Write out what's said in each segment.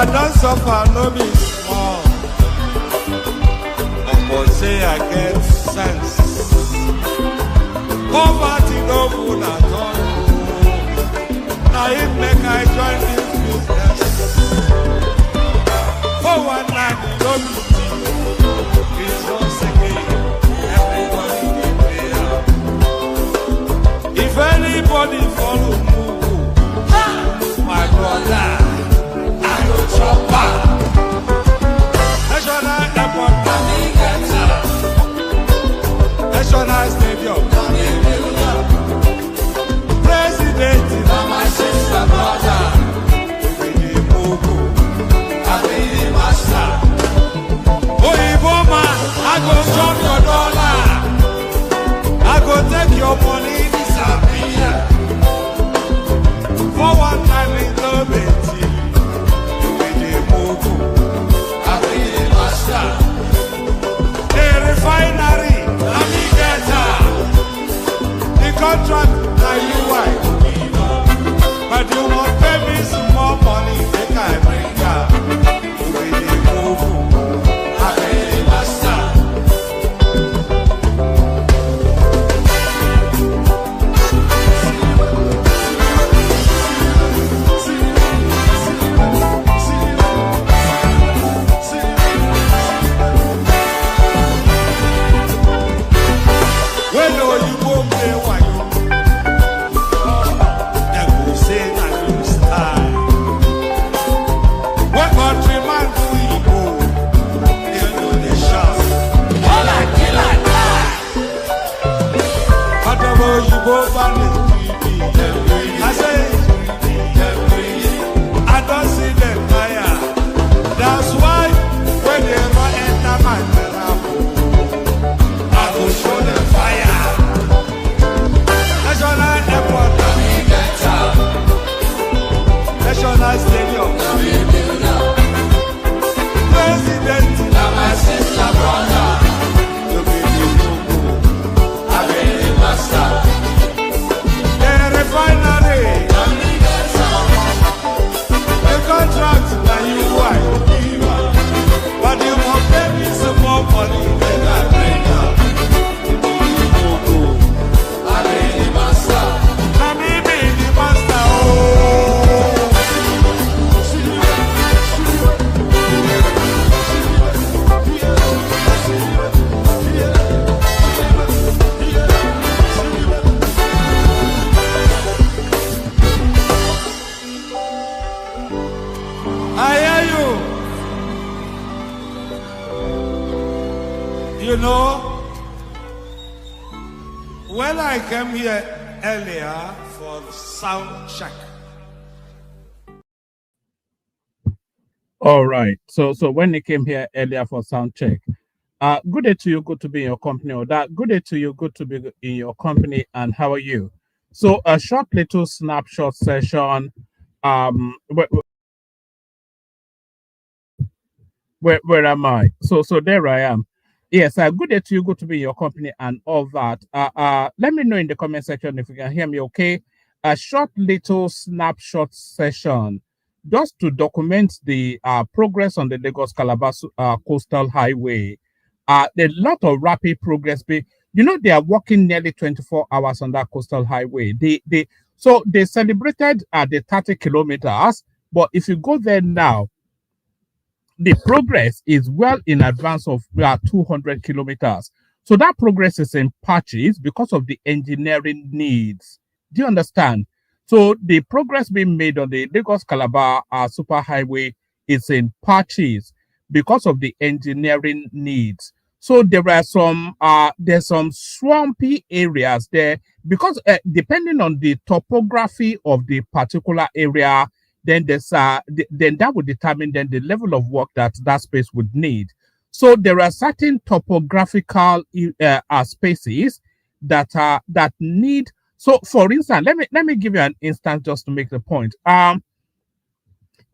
I don't suffer, no be small. But say I get sense. Poverty no good at all. Now it make I join this business. For one night, no be it's just again. Everybody be there. If anybody follow Mugu, my brother, I go chopper. National airport, National stadium, President, my sister, brother, Mugu, I be the master. Oh, man, I go chop your dollar. I go take your money, disappear. For one time in the Betty, you be the Mugu, I be the master. The refinery, let me get her. The contract, now you wife. But you won't pay me some more money, they can bring her. You be the Mugu, I be the master. When you go play wayo, they go say na you style. When countryman do Igbo, they know the shout. Hola, killa, die. Whatever you go find is greedy. I say I don't see them fire. That's why when they run enter my therapy, I go show them fire. National airport, National stadium, President, my sister, brother, you be the Mugu, I be the master. The refinery, the contract, now you wife. But you won't pay me some more money than I bring up. I be the master. I be the master. I hear you. You know, when I came here earlier for sound check, All right. So when he came here earlier for sound check, good day to you, good to be in your company, or that good day to you, good to be in your company, and how are you? So a short little snapshot session. Where am I? So there I am. Yes, good day to you, good to be in your company, and all that. Let me know in the comment section if you can hear me. Okay, a short little snapshot session, just to document the progress on the Lagos Calabar coastal highway. A lot of rapid progress. They are working nearly 24 hours on that coastal highway. They celebrated the 30 kilometers, but if you go there now, the progress is well in advance of 200 kilometers. So that progress is in patches because of the engineering needs. Do you understand? So the progress being made on the Lagos Calabar superhighway is in patches because of the engineering needs. So there's some swampy areas there because depending on the topography of the particular area, then then that would determine then the level of work that space would need. So there are certain topographical spaces that need. So for instance, let me give you an instance just to make the point.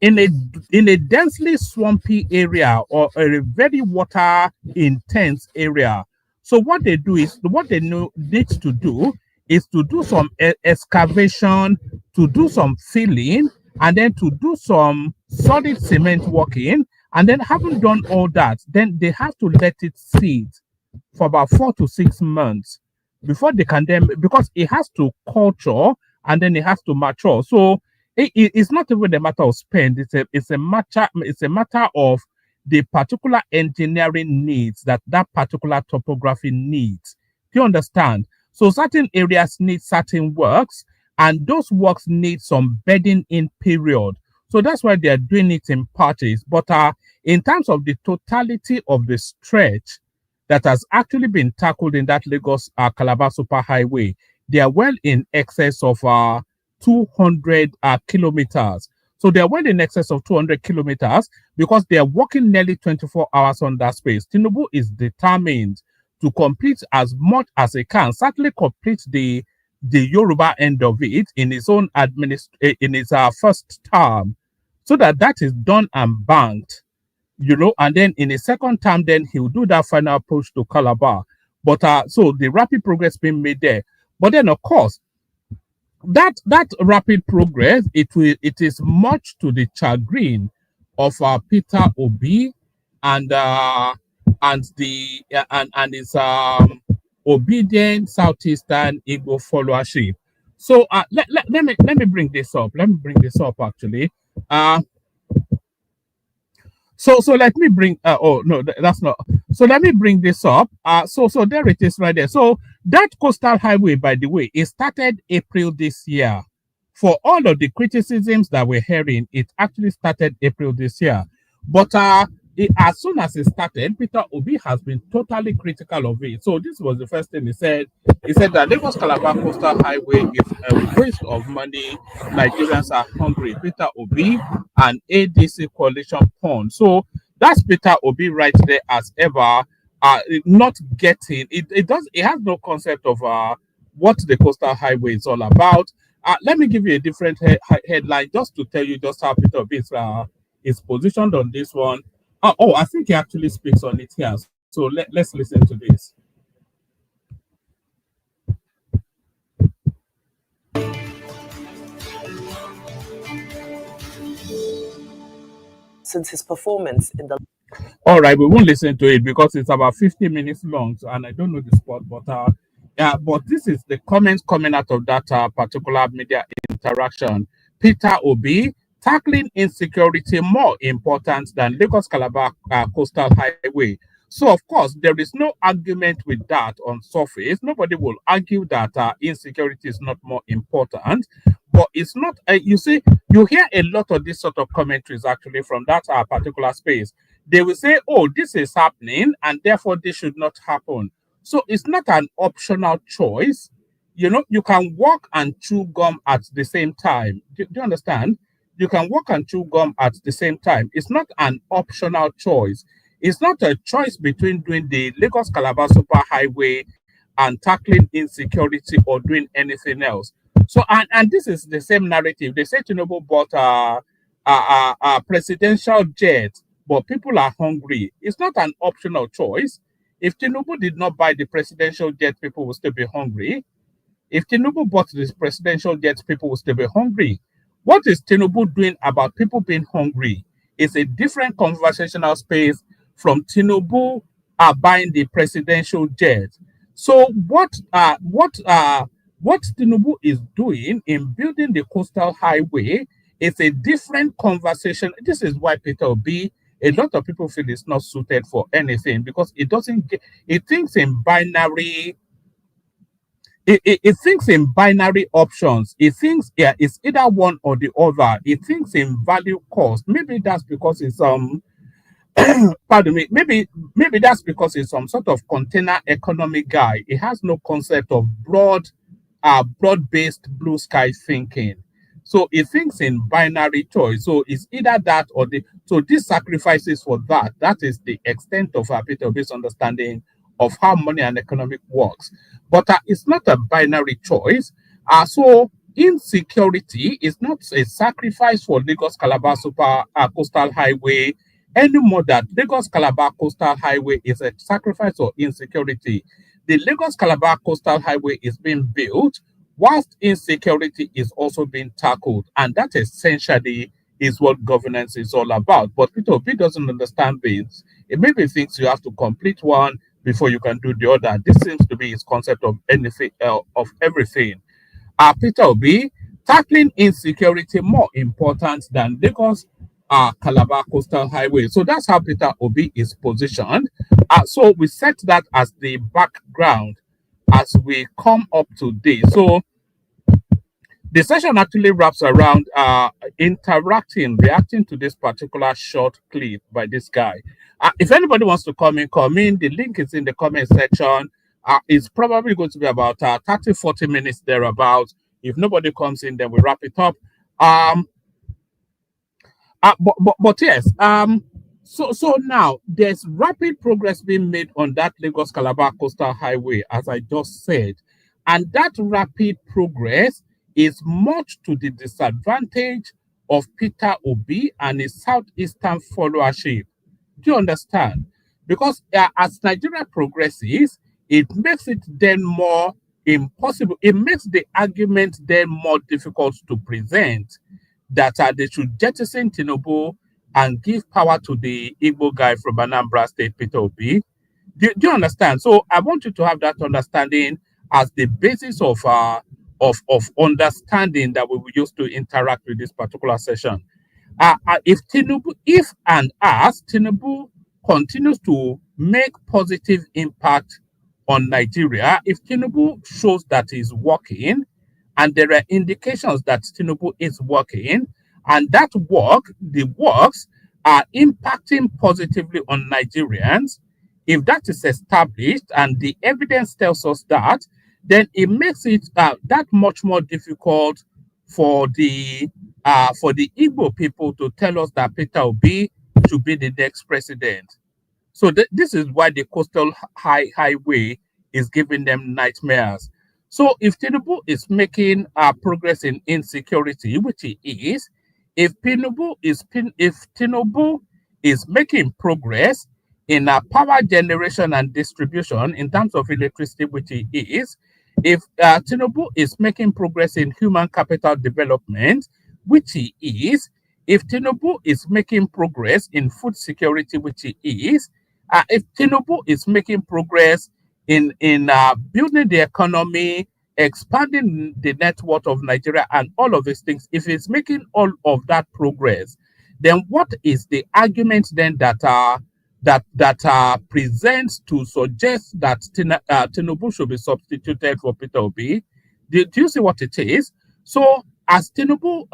In a densely swampy area or a very water intense area, so what they need to do is to do some excavation, to do some filling, and then to do some solid cement work in, and then having done all that, then they have to let it sit for about 4 to 6 months before they can then, because it has to culture and then it has to mature. So it's not even a matter of spend. It's a matter of the particular engineering needs that that particular topography needs. Do you understand? So certain areas need certain works, and those works need some bedding in period. So that's why they are doing it in parties. But in terms of the totality of the stretch that has actually been tackled in that Lagos Calabar Superhighway, they are well in excess of 200 kilometers. So they are well in excess of 200 kilometers because they are working nearly 24 hours on that space. Tinubu is determined to complete as much as he can, certainly complete the Yoruba end of it in his own in his first term, so that that is done and banked, and then in a second term, then he'll do that final approach to Calabar. But so the rapid progress being made there. But then, of course, that rapid progress, it is much to the chagrin of Peter Obi and and his obedient Southeastern Igbo followership. So let me bring this up. Let me bring this up actually. Uh so let me bring oh no, that's not. So let me bring this up. So there it is right there. So that coastal highway, by the way, it started April this year. For all of the criticisms that we're hearing, it actually started April this year. But as soon as it started, Peter Obi has been totally critical of it. So this was the first thing he said. He said that Lagos Calabar Coastal Highway is a waste of money. Nigerians are hungry. Peter Obi and ADC coalition pawn. So that's Peter Obi right there as ever. Not getting it. It does. It has no concept of what the coastal highway is all about. Let me give you a different headline just to tell you just how Peter Obi is positioned on this one. Oh, I think he actually speaks on it here. So let's listen to this. Since his performance in the All right, we won't listen to it because it's about 50 minutes long, and I don't know the spot, but yeah, but this is the comments coming out of that particular media interaction. Peter Obi, tackling insecurity more important than Lagos Calabar coastal highway. So of course there is no argument with that on surface. Nobody will argue that insecurity is not more important, but it's not. You see, you hear a lot of this sort of commentaries actually from that particular space. They will say, oh, this is happening and therefore this should not happen. So it's not an optional choice. You can walk and chew gum at the same time. Do you understand? You can walk and chew gum at the same time. It's not an optional choice. It's not a choice between doing the Lagos Calabar Super Highway and tackling insecurity or doing anything else. So, and this is the same narrative. They say Tinubu bought a presidential jet, but people are hungry. It's not an optional choice. If Tinubu did not buy the presidential jet, people will still be hungry. If Tinubu bought this presidential jet, people will still be hungry. What is Tinubu doing about people being hungry? It's a different conversational space from Tinubu buying the presidential jet. So what Tinubu is doing in building the coastal highway is a different conversation. This is why Peter Obi, a lot of people feel it's not suited for anything because it doesn't get, it thinks in binary it thinks in binary options. It thinks, yeah, it's either one or the other. It thinks in value cost. Maybe that's because it's pardon me, maybe that's because it's some sort of container economy guy. It has no concept of broad-based blue sky thinking. So it thinks in binary choice. So it's either that or the. So this sacrifices for that. That is the extent of a bit of his understanding of how money and economic works. But it's not a binary choice. So insecurity is not a sacrifice for Lagos Calabar Super Coastal Highway anymore. That Lagos Calabar Coastal Highway is a sacrifice for insecurity. The Lagos Calabar Coastal Highway is being built whilst insecurity is also being tackled, and that essentially is what governance is all about. But Peter Obi doesn't understand this. It maybe thinks you have to complete one before you can do the other. This seems to be his concept of anything, of everything. Peter Obi, tackling insecurity more important than Lagos Calabar Coastal Highway. So that's how Peter Obi is positioned. So we set that as the background as we come up today. So the session actually wraps around reacting to this particular short clip by this guy. If anybody wants to come in. The link is in the comment section. It's probably going to be about 30-40 minutes thereabouts. If nobody comes in, then we wrap it up. But yes, so now there's rapid progress being made on that Lagos Calabar Coastal Highway, as I just said, and that rapid progress is much to the disadvantage of Peter Obi and his southeastern followership. Do you understand? Because as Nigeria progresses, it makes it then more impossible. It makes the argument then more difficult to present that they should jettison Tinubu and give power to the Igbo guy from Anambra State, Peter Obi. Do you understand? So I want you to have that understanding as the basis of understanding that we will use to interact with this particular session. If Tinubu continues to make positive impact on Nigeria, if Tinubu shows that he's working, and there are indications that Tinubu is working, and the works are impacting positively on Nigerians, if that is established and the evidence tells us that, then it makes it that much more difficult for the Igbo people to tell us that Peter Obi should be the next president. So this is why the coastal highway is giving them nightmares. So if Tinubu is making progress in insecurity, which he is, if Tinubu is making progress in power generation and distribution in terms of electricity, which he is, if Tinubu is making progress in human capital development, which he is, if Tinubu is making progress in food security, which he is, if Tinubu is making progress in building the economy, expanding the net worth of Nigeria, and all of these things, if it's making all of that progress, then what is the argument then that presents to suggest that Tinubu should be substituted for Peter Obi? Do you see what it is? So as Tinubu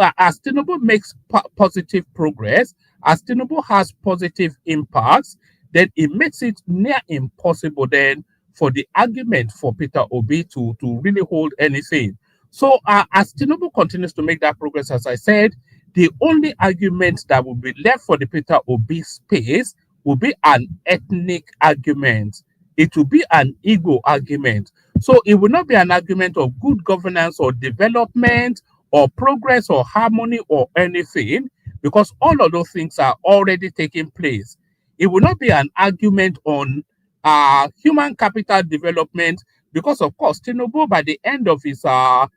makes positive progress, as Tinubu has positive impacts, then it makes it near impossible then for the argument for Peter Obi to really hold anything. So as Tinubu continues to make that progress, as I said, the only argument that will be left for the Peter Obi space will be an ethnic argument. It will be an Igbo argument. So it will not be an argument of good governance or development or progress or harmony or anything, because all of those things are already taking place. It will not be an argument on human capital development, because of course Tinubu, by the end of his 2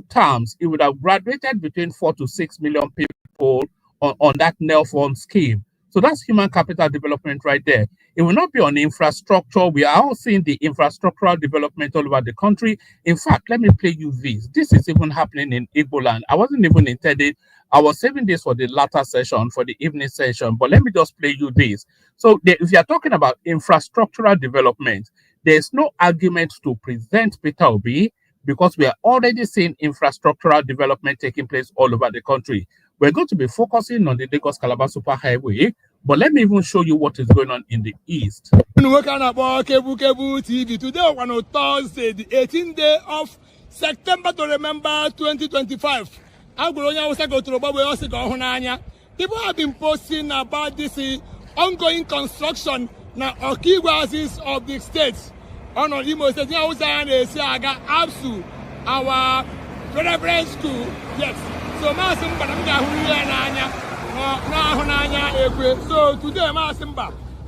terms, he would have graduated between 4 to 6 million people on that NEL-fund scheme. So that's human capital development right there. It will not be on infrastructure. We are all seeing the infrastructural development all over the country. In fact, let me play you this. This is even happening in Igbo land. I wasn't even intended. I was saving this for the latter session, for the evening session, but let me just play you this. So if you're talking about infrastructural development, there's no argument to present Peter Obi, because we are already seeing infrastructural development taking place all over the country. We're going to be focusing on the Lagos Calabar Super Highway, but let me even show you what is going on in the east. Today on Thursday, the 18th day of September to remember 2025. People have been posting about this ongoing construction now Okiwazis of the states. On Imo State, ABSU, our reference school, yes. So so today,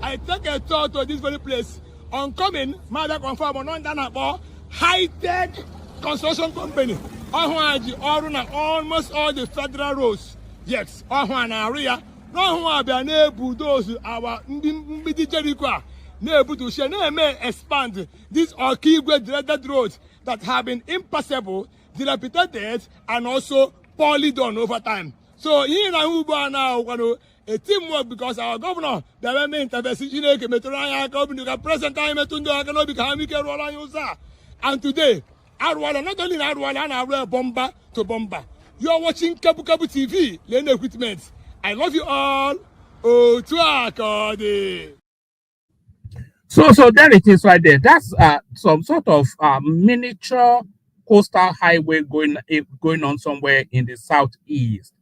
I take a tour to this very place. On coming, Mother confirm on high-tech construction company. Almost all the federal roads. Yes, ọhụa na-arụ ya n'ọhụa bịa na-ebu those our mgbidi Jericho a na-ebutu share na-eme expand these Okigwe dreaded roads that have been impassable, dilapidated, and also poorly done over time. So here na ugbo now a teamwork because our governor the eme intervention Chineke metụrụ anyị aka obi ka president anyị metụ ndị aka n'obi ka ha ike rụọrọ anyị ụzọ a. And today Arwala not only Arwala and Arwala bomber to bomber. You are watching Kabu TV, Lane Equipment. I love you all. Oh, to Akode. So there it is right there. That's some sort of miniature coastal highway going on somewhere in the southeast.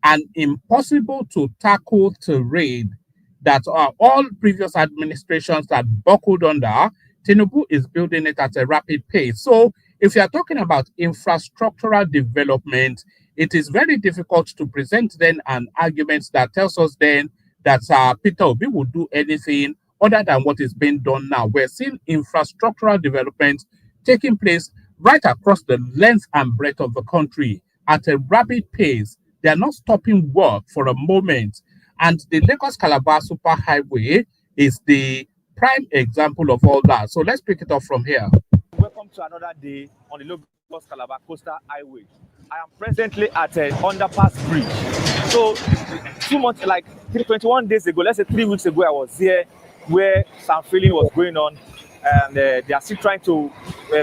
An impossible to tackle terrain that all previous administrations that buckled under. Tinubu is building it at a rapid pace. So if you are talking about infrastructural development, it is very difficult to present then an argument that tells us then that Peter Obi will do anything other than what is being done now. We're seeing infrastructural development taking place right across the length and breadth of the country at a rapid pace. They are not stopping work for a moment. And the Lagos Calabar Superhighway is the prime example of all that. So let's pick it up from here. Welcome to another day on the Lagos Calabar Coastal Highway. I am presently at an underpass bridge. So 2 months, like 21 days ago, let's say 3 weeks ago, I was here where some filling was going on, and they are still trying to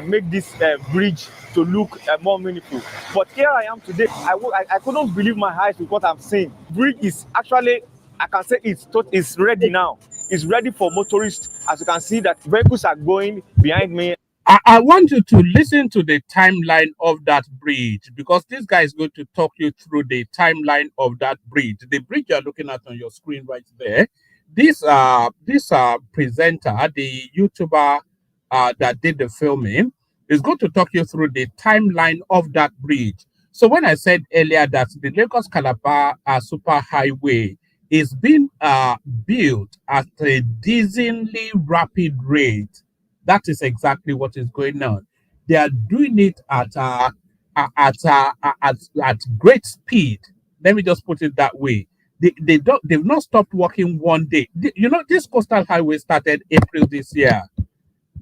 make this bridge to look more meaningful. But here I am today. I couldn't believe my eyes with what I'm seeing. Bridge is actually, I can say it's ready now. It's ready for motorists. As you can see, that vehicles are going behind me. I want you to listen to the timeline of that bridge, because this guy is going to talk you through the timeline of that bridge. The bridge you're looking at on your screen right there. This presenter, the YouTuber that did the filming, is going to talk you through the timeline of that bridge. So when I said earlier that the Lagos Calabar Superhighway is being built at a dizzyingly rapid rate, that is exactly what is going on. They are doing it at great speed. Let me just put it that way. They've not stopped working one day. This coastal highway started April this year,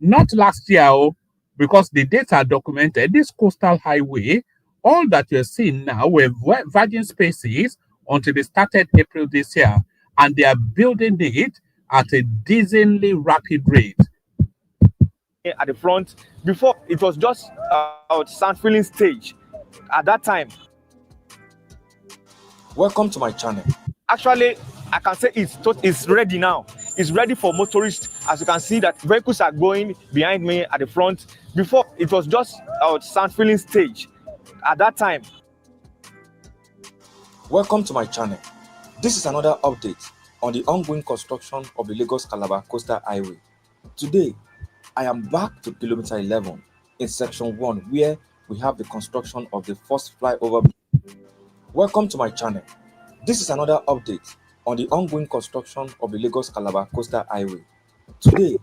not last year, because the dates are documented. This coastal highway, all that you're seeing now were virgin spaces until they started April this year, and they are building it at a dizzyingly rapid rate. At the front, before it was just sand filling stage at that time. Welcome to my channel. Actually, I can say it's ready now. It's ready for motorists. As you can see, that vehicles are going behind me at the front. Before it was just sand filling stage at that time. Welcome to my channel. This is another update on the ongoing construction of the Lagos Calabar Coastal Highway. Today, I am back to kilometer 11 in section 1, where we have the construction of the first flyover. Welcome to my channel. This is another update on the ongoing construction of the Lagos Calabar Coastal Highway. Today.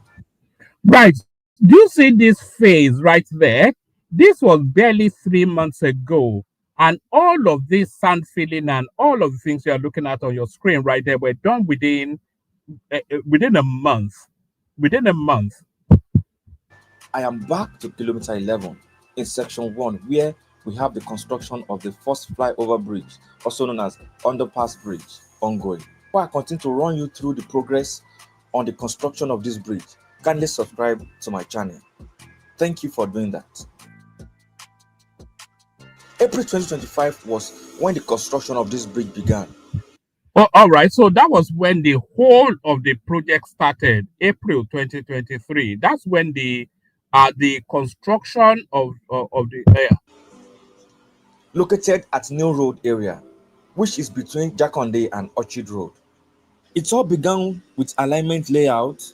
Right. Do you see this phase right there? This was barely 3 months ago. And all of this sand filling and all of the things you are looking at on your screen right there were done within a month. Within a month. I am back to kilometer 11 in section 1, where we have the construction of the first flyover bridge, also known as underpass bridge, ongoing. Before I continue to run you through the progress on the construction of this bridge, kindly subscribe to my channel. Thank you for doing that. April 2025 was when the construction of this bridge began. Oh, all right. So that was when the whole of the project started, April 2023. That's when the construction of the located at New Road area, which is between Jakonde and Orchard Road. It all began with alignment layout,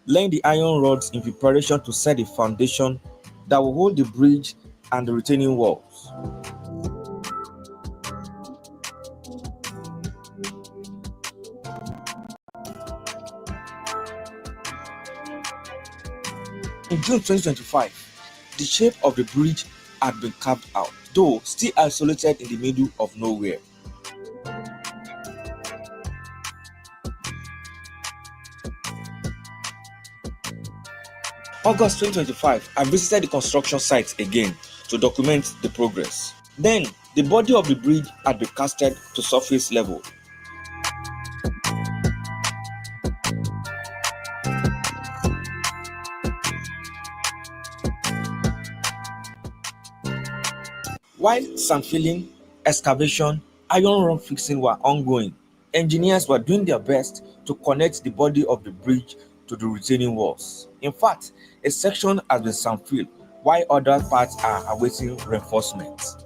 laying the iron rods in preparation to set the foundation that will hold the bridge and the retaining walls. In June 2025, the shape of the bridge had been carved out, though still isolated in the middle of nowhere. August 2025, I visited the construction site again to document the progress. Then, the body of the bridge had been casted to surface level. While sand filling, excavation, iron rod fixing were ongoing, engineers were doing their best to connect the body of the bridge to the retaining walls. In fact, a section has been sand filled, while other parts are awaiting reinforcements.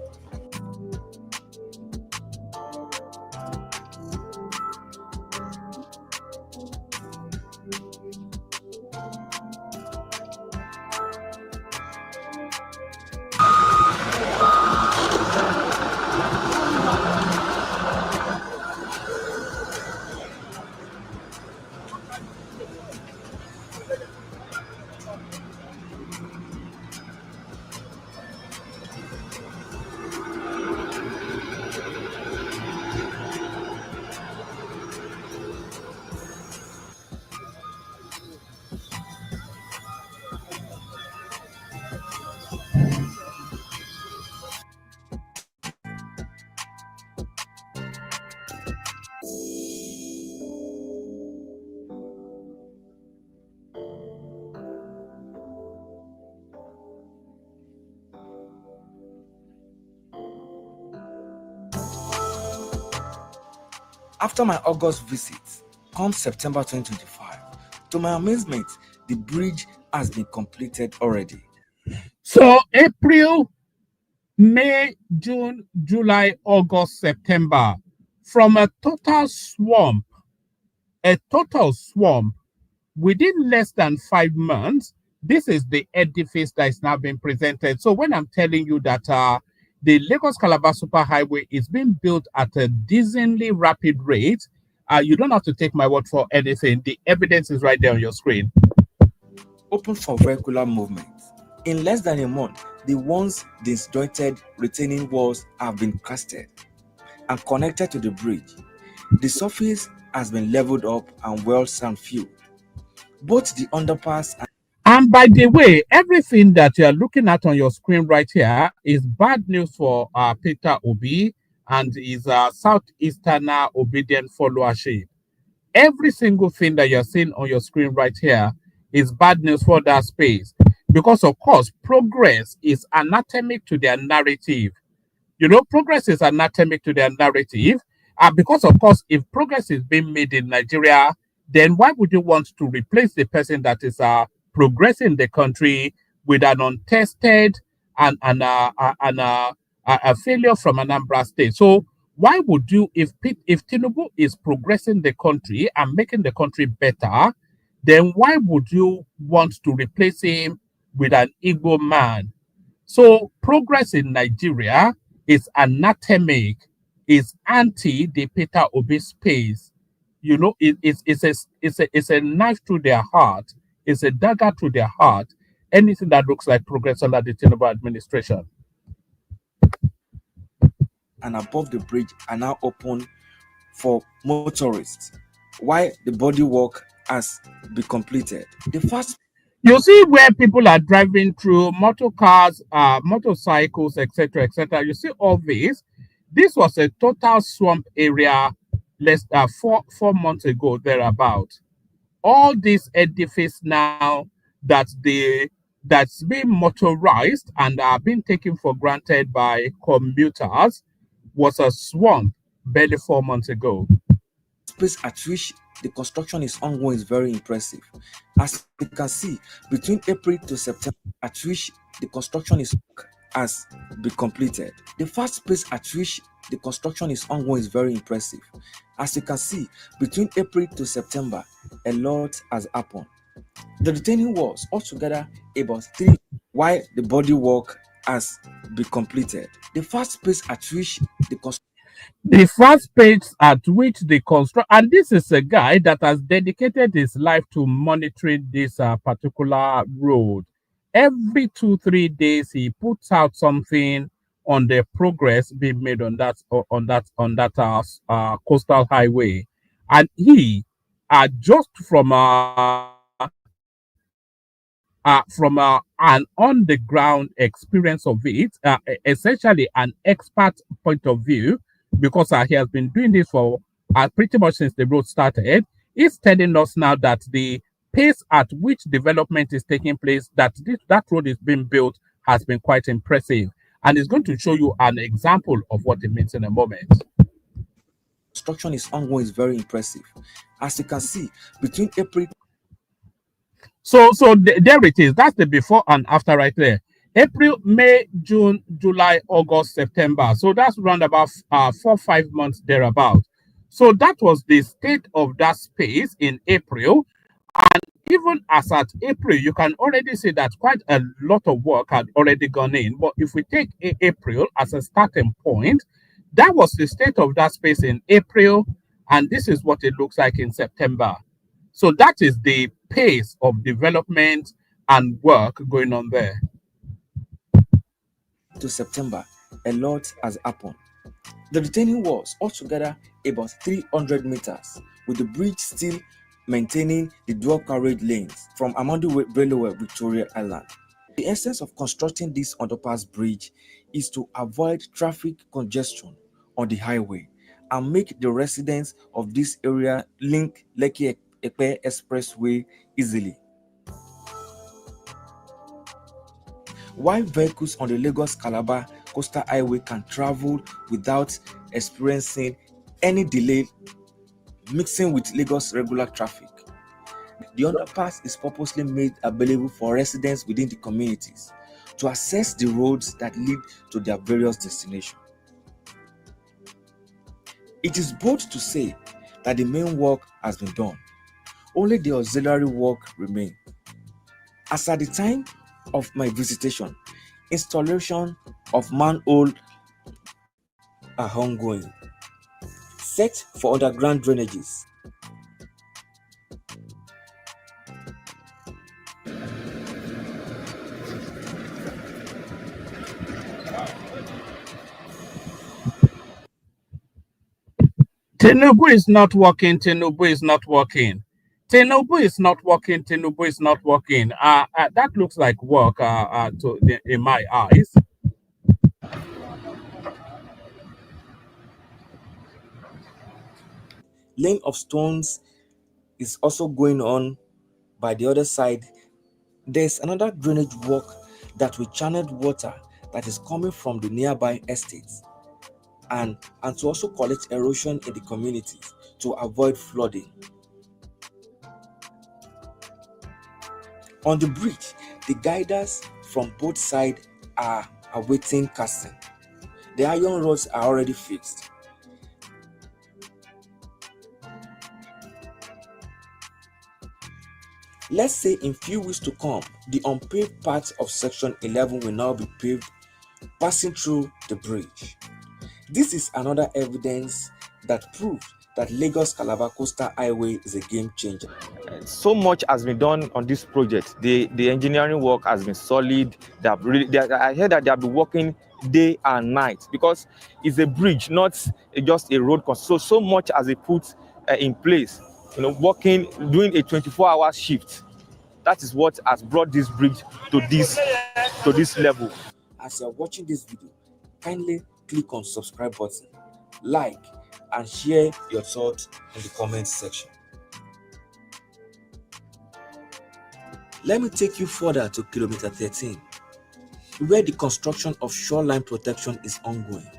After my August visit, come September 2025, to my amazement, the bridge has been completed already. So April, May, June, July, August, September, from a total swamp within less than 5 months, this is the edifice that is now being presented. So when I'm telling you that the Lagos Calabar Superhighway is being built at a decently rapid rate, you don't have to take my word for anything. The evidence is right there on your screen. Open for vehicular movement. In less than a month, the once disjointed retaining walls have been casted and connected to the bridge. The surface has been leveled up and well sand filled. Both the underpass And by the way, everything that you are looking at on your screen right here is bad news for Peter Obi and his Southeasterner Obedient followership. Every single thing that you're seeing on your screen right here is bad news for that space. Because, of course, progress is anatomic to their narrative. You know, progress is anatomic to their narrative. Because, of course, if progress is being made in Nigeria, then why would you want to replace the person that is progressing the country with an untested and a failure from Anambra State? So why would you, if Tinubu is progressing the country and making the country better, then why would you want to replace him with an Igbo man? So progress in Nigeria is anatomic, is anti the Peter Obi space. You know, it's a knife to their heart, it's a dagger to their heart. Anything that looks like progress under the Tinubu administration. and above the bridge are now open for motorists, while the bodywork has been completed. The first You see where people are driving through motor cars, motorcycles, etc., etc. You see all this. This was a total swamp area less 4 months ago, thereabout. All this edifice now that that's being motorized and are being taken for granted by commuters was a swamp barely 4 months ago. pace at which the construction is ongoing is very impressive. As you can see, between April to September, at which the construction is has been completed. The fast pace at which the construction is ongoing is very impressive. As you can see, between April to September, a lot has happened. The retaining walls altogether about 3, while the bodywork has been completed. The fast pace at which the construction The fast pace at which the construct, and this is a guy that has dedicated his life to monitoring this particular road. Every 2 3 days, he puts out something on the progress being made on that coastal highway, and he just from from an on-the-ground experience of it, essentially an expert point of view, because he has been doing this for pretty much since the road started. He's telling us now that the pace at which development is taking place, that road is being built, has been quite impressive. And he's going to show you an example of what it means in a moment. Construction is ongoing is very impressive. As you can see, between April. So there it is. That's the before and after right there. April, May, June, July, August, September. So that's around about 4-5 months thereabout. So that was the state of that space in April. And even as at April, you can already see that quite a lot of work had already gone in. But if we take April as a starting point, that was the state of that space in April. And this is what it looks like in September. So that is the pace of development and work going on there. To September, a lot has happened. The retaining walls altogether about 300 meters, with the bridge still maintaining the dual carriage lanes from Amadu Railway Victoria Island. The essence of constructing this underpass bridge is to avoid traffic congestion on the highway and make the residents of this area link Lekki Epe Expressway easily. While vehicles on the Lagos Calabar Coastal Highway can travel without experiencing any delay mixing with Lagos regular traffic, the underpass is purposely made available for residents within the communities to access the roads that lead to their various destinations. It is bold to say that the main work has been done. Only the auxiliary work remains. As at the time of my visitation, installation of manhole are ongoing, set for underground drainages. Tinubu is not working. Tinubu is not working. Tinubu is not working. Tinubu is not working. That looks like work in my eyes. Laying of stones is also going on by the other side. There's another drainage work that will channel water that is coming from the nearby estates and to also collect erosion in the communities to avoid flooding. On the bridge, the guiders from both sides are awaiting casting. The iron rods are already fixed. Let's say in few weeks to come, the unpaved part of section 11 will now be paved, passing through the bridge. This is another evidence that proves that Lagos Calabar Coastal Highway is a game changer. So much has been done on this project. The engineering work has been solid. I heard that they have been working day and night because it's a bridge, not just a road. So much has been put in place. Working, doing a 24-hour shift. That is what has brought this bridge to this level. As you are watching this video, kindly click on subscribe button, like, and share your thoughts in the comment section. Let me take you further to kilometer 13, where the construction of shoreline protection is ongoing.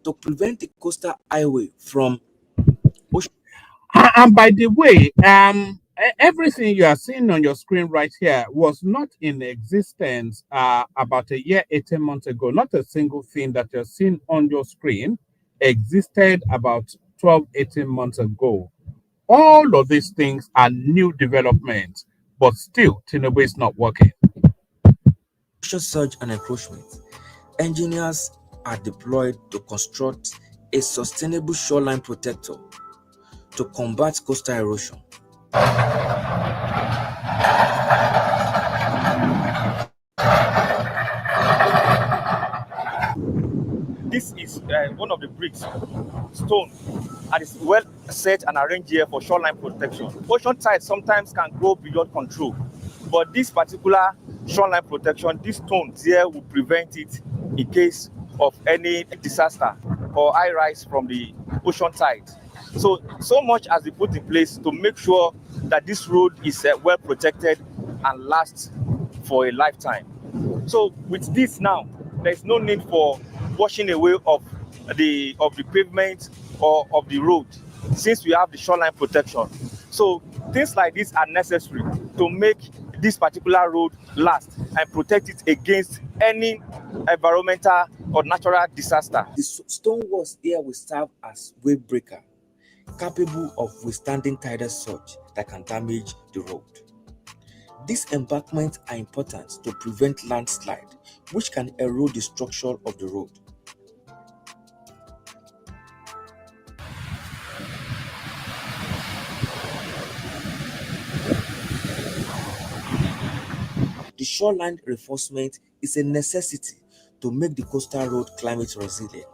To prevent the coastal highway from ocean. And by the way, everything you are seeing on your screen right here was not in existence about a year, 18 months ago. Not a single thing that you're seeing on your screen existed about 12, 18 months ago. All of these things are new developments, but still, Tinubu is not working. Ocean surge and encroachment. Engineers are deployed to construct a sustainable shoreline protector to combat coastal erosion. This is one of the bricks, stone, and it's well set and arranged here for shoreline protection. Ocean tides sometimes can go beyond control, but this particular shoreline protection, this stone here will prevent it in case of any disaster or high rise from the ocean tide. So much has been put in place to make sure that this road is well protected and lasts for a lifetime. So with this now, there's no need for washing away of the pavement or of the road, since we have the shoreline protection. So things like this are necessary to make this particular road last and protect it against any environmental or natural disaster. The stone walls here will serve as wave breaker, capable of withstanding tidal surge that can damage the road. These embankments are important to prevent landslide, which can erode the structure of the road. The shoreline reinforcement is a necessity to make the coastal road climate resilient.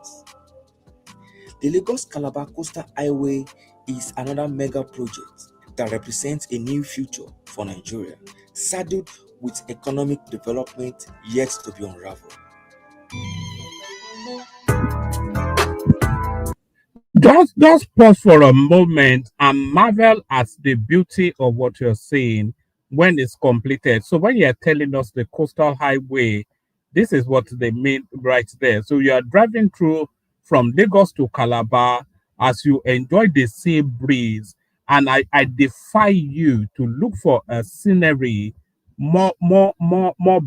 The Lagos-Calabar Coastal Highway is another mega project that represents a new future for Nigeria, saddled with economic development yet to be unraveled. Just pause for a moment and marvel at the beauty of what you're seeing when it's completed. So when you're telling us the coastal highway, this is what they mean right there. So you are driving through from Lagos to Calabar as you enjoy the sea breeze. And I defy you to look for a scenery more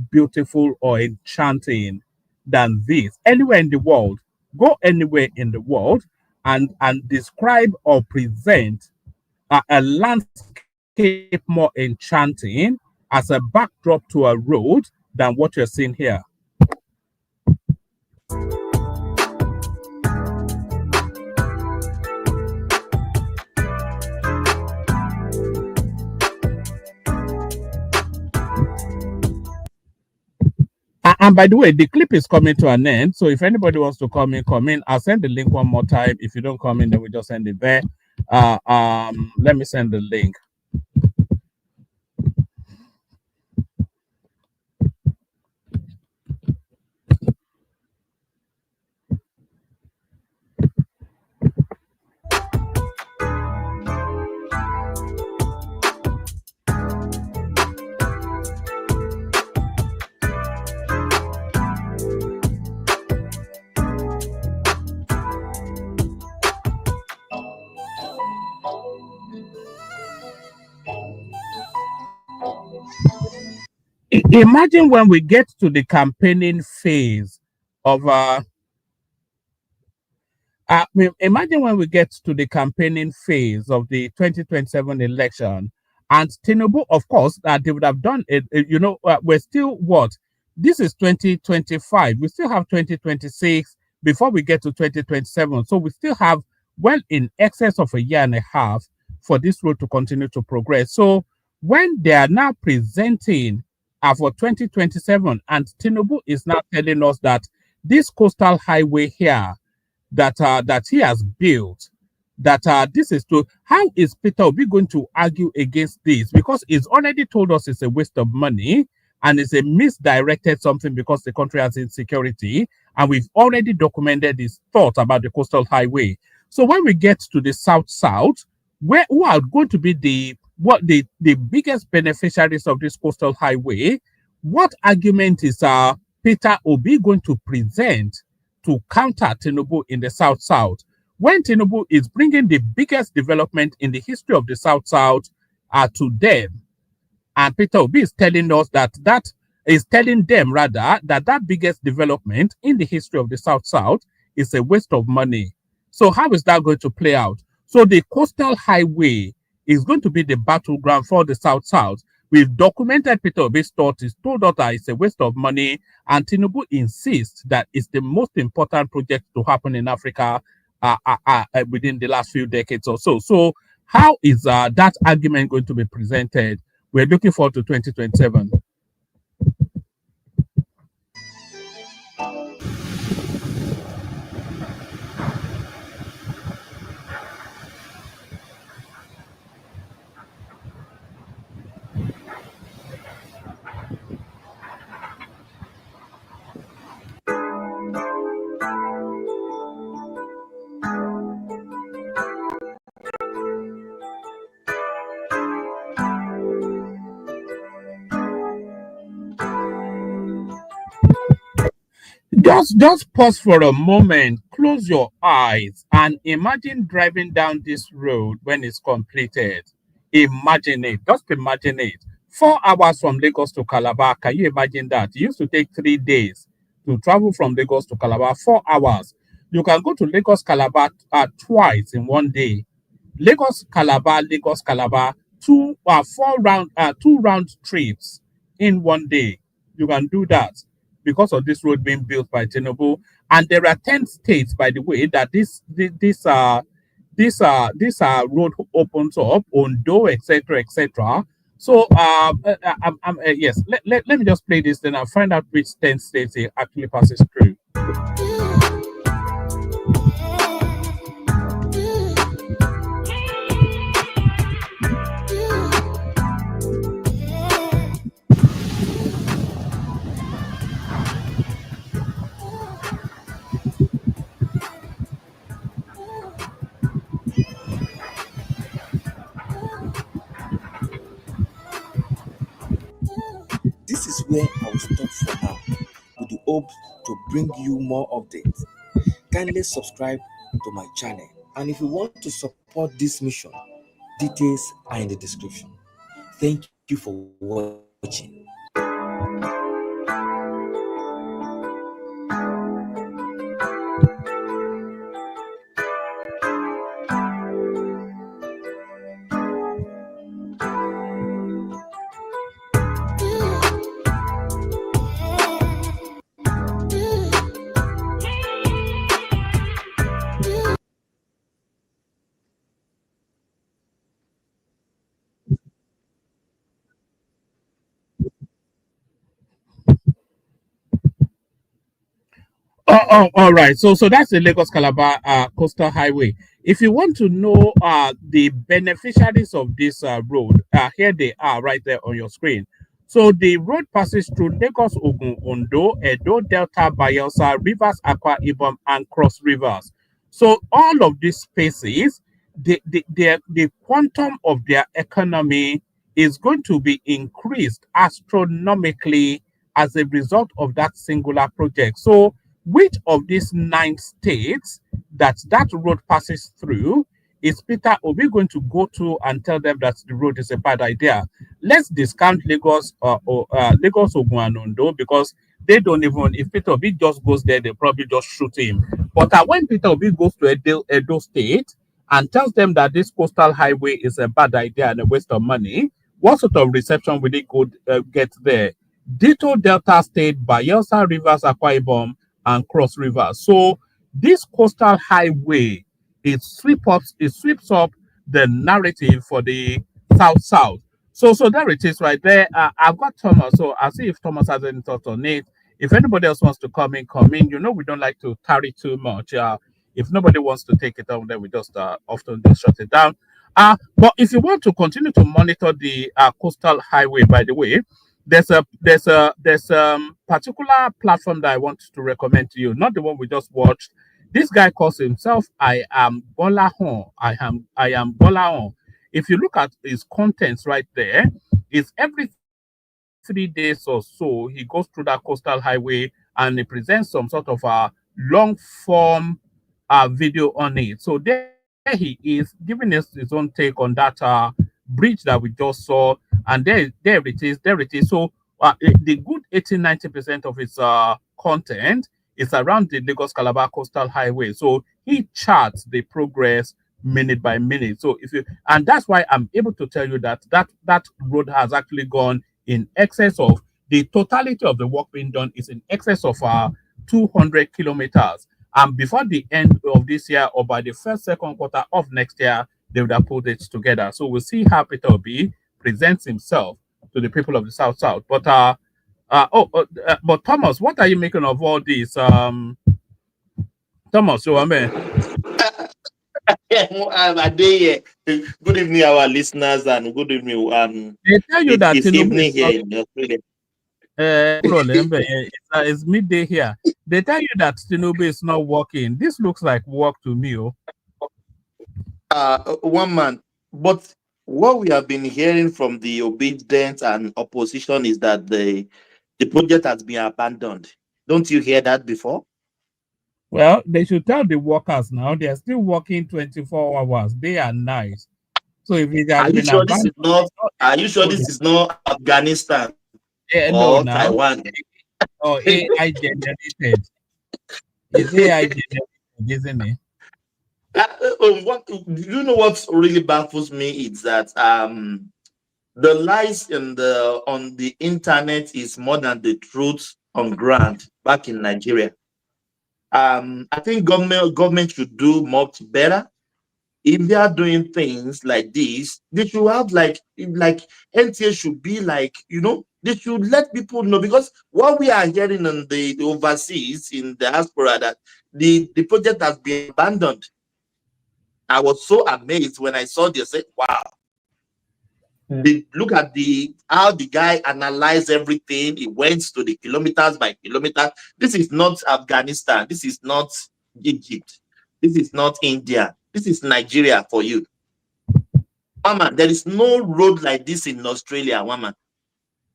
beautiful or enchanting than this. Anywhere in the world, go anywhere in the world and describe or present a landscape more enchanting as a backdrop to a road than what you're seeing here. And by the way, the clip is coming to an end. So if anybody wants to come in, come in. I'll send the link one more time. If you don't come in, then we just send it there. Let me send the link. Imagine when we get to the campaigning phase of imagine when we get to the campaigning phase of the 2027 election, and Tinubu, of course, they would have done it. We're still what? This is 2025. We still have 2026 before we get to 2027. So we still have well in excess of a year and a half for this road to continue to progress. So when they are now presenting for 2027, and Tinubu is now telling us that this coastal highway here that he has built, that this is to, how is Peter Obi going to argue against this? Because he's already told us it's a waste of money and it's a misdirected something because the country has insecurity, and we've already documented his thoughts about the coastal highway. So when we get to the south, who are going to be the biggest beneficiaries of this coastal highway? What argument is Peter Obi going to present to counter Tinubu in the South when Tinubu is bringing the biggest development in the history of the South to them? And Peter Obi is telling us that that biggest development in the history of the South is a waste of money. So how is that going to play out? So the coastal highway is going to be the battleground for the South-South. We've documented Peter Obi's thought. He's told us that it's a waste of money, and Tinubu insists that it's the most important project to happen in Africa within the last few decades or so. So how is that argument going to be presented? We're looking forward to 2027. Just pause for a moment, close your eyes, and imagine driving down this road when it's completed. Imagine it. Just imagine it. 4 hours from Lagos to Calabar. Can you imagine that? It used to take 3 days to travel from Lagos to Calabar. 4 hours. You can go to Lagos Calabar twice in one day. Lagos Calabar, two round trips in one day. You can do that because of this road being built by Tinubu. And there are 10 states, by the way, that this road opens up, Ondo, etc., etc. So yes, let me just play this, then I'll find out which 10 states it actually passes through. This is where I will stop for now with the hope to bring you more updates. Kindly subscribe to my channel, and if you want to support this mission, details are in the description. Thank you for watching. All right. So that's the Lagos Calabar coastal highway. If you want to know the beneficiaries of this road, here they are right there on your screen. So the road passes through Lagos, Ogun, Ondo, Edo, Delta, Bayelsa, Rivers, Akwa Ibom, and Cross Rivers. So all of these spaces, the quantum of their economy is going to be increased astronomically as a result of that singular project. So which of these 9 states that road passes through is Peter Obi going to go to and tell them that the road is a bad idea? Let's discount Lagos, Ogun, and Ondo, because they don't even, if Peter Obi just goes there, they probably just shoot him. But when Peter Obi goes to Edo State and tells them that this coastal highway is a bad idea and a waste of money, what sort of reception will he get there? Ditto Delta State, Bayelsa, Rivers, Akwa Ibom, and Cross River. So this coastal highway, it sweeps up the narrative for the South-South. So there it is right there. I've got Thomas, so I'll see if Thomas has any thoughts on it. If anybody else wants to come in, come in. You know, we don't like to tarry too much. If nobody wants to take it on, then we just often just shut it down. But if you want to continue to monitor the coastal highway, by the way, there's particular platform that I want to recommend to you, not the one we just watched. This guy calls himself I am Bolahon. I am Bolahon. If you look at his contents right there, it's every 3 days or so he goes through that coastal highway and he presents some sort of a long form video on it. So there he is giving us his own take on that bridge that we just saw, and there it is. So the good 80-90% of its content is around the Lagos Calabar coastal highway. So he charts the progress minute by minute. So if you, and that's why I'm able to tell you that that road has actually gone in excess of the totality of the work being done is in excess of 200 kilometers. And before the end of this year or by the first, second quarter of next year, they would have put it together. So we'll see how Peter Obi presents himself to the people of the South South. But Thomas, what are you making of all this? Thomas, so I mean, I day here. Good evening, our listeners, and good evening. they tell you that It's Tinubu evening is not here in Australia. problem. It's midday here. They tell you that Tinubu is not working. This looks like work to me. Oh. One man. But what we have been hearing from the Obidients and opposition is that the project has been abandoned. Don't you hear that before? Well, they should tell the workers now they are still working 24 hours, day and night. So if it has Are you been sure this is abandoned, not? Are you sure this is not Afghanistan no, or now Taiwan? or AI generated. It's AI generated, isn't it? You know what really baffles me is that the lies in the on the internet is more than the truth on ground back in Nigeria. I think government should do much better. If they are doing things like this, they should have like NTA should be like, they should let people know, because what we are hearing in the overseas in the diaspora that the project has been abandoned. I was so amazed when I saw this. I said, wow. Look at how the guy analyzed everything. He went to the kilometers by kilometers. This is not Afghanistan. This is not Egypt. This is not India. This is Nigeria for you. Mama, there is no road like this in Australia, mama.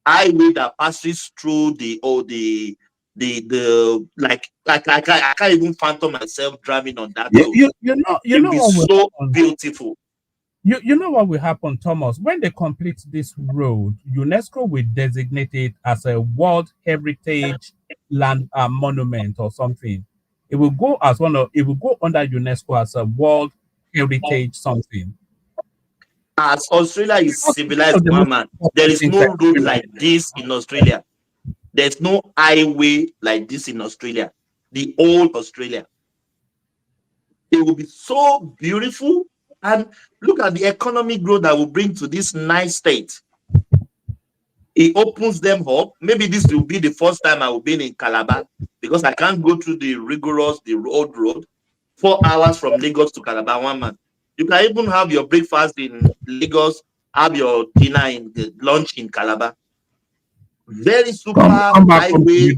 Highway that passes through the like I can't even phantom myself driving on that road. You know what will so happen. Beautiful. You know what will happen, Thomas? When they complete this road, UNESCO will designate it as a World Heritage Land Monument or something. It will go under UNESCO as a World Heritage something. As Australia is civilized, man, there is no road like this in Australia. There's no highway like this in Australia. The old Australia. It will be so beautiful. And look at the economic growth that will bring to this nice state. It opens them up. Maybe this will be the first time I will be in Calabar, because I can't go through the rigorous, the road, 4 hours from Lagos to Calabar, one man. You can even have your breakfast in Lagos, have your dinner in the lunch in Calabar. Very super highway.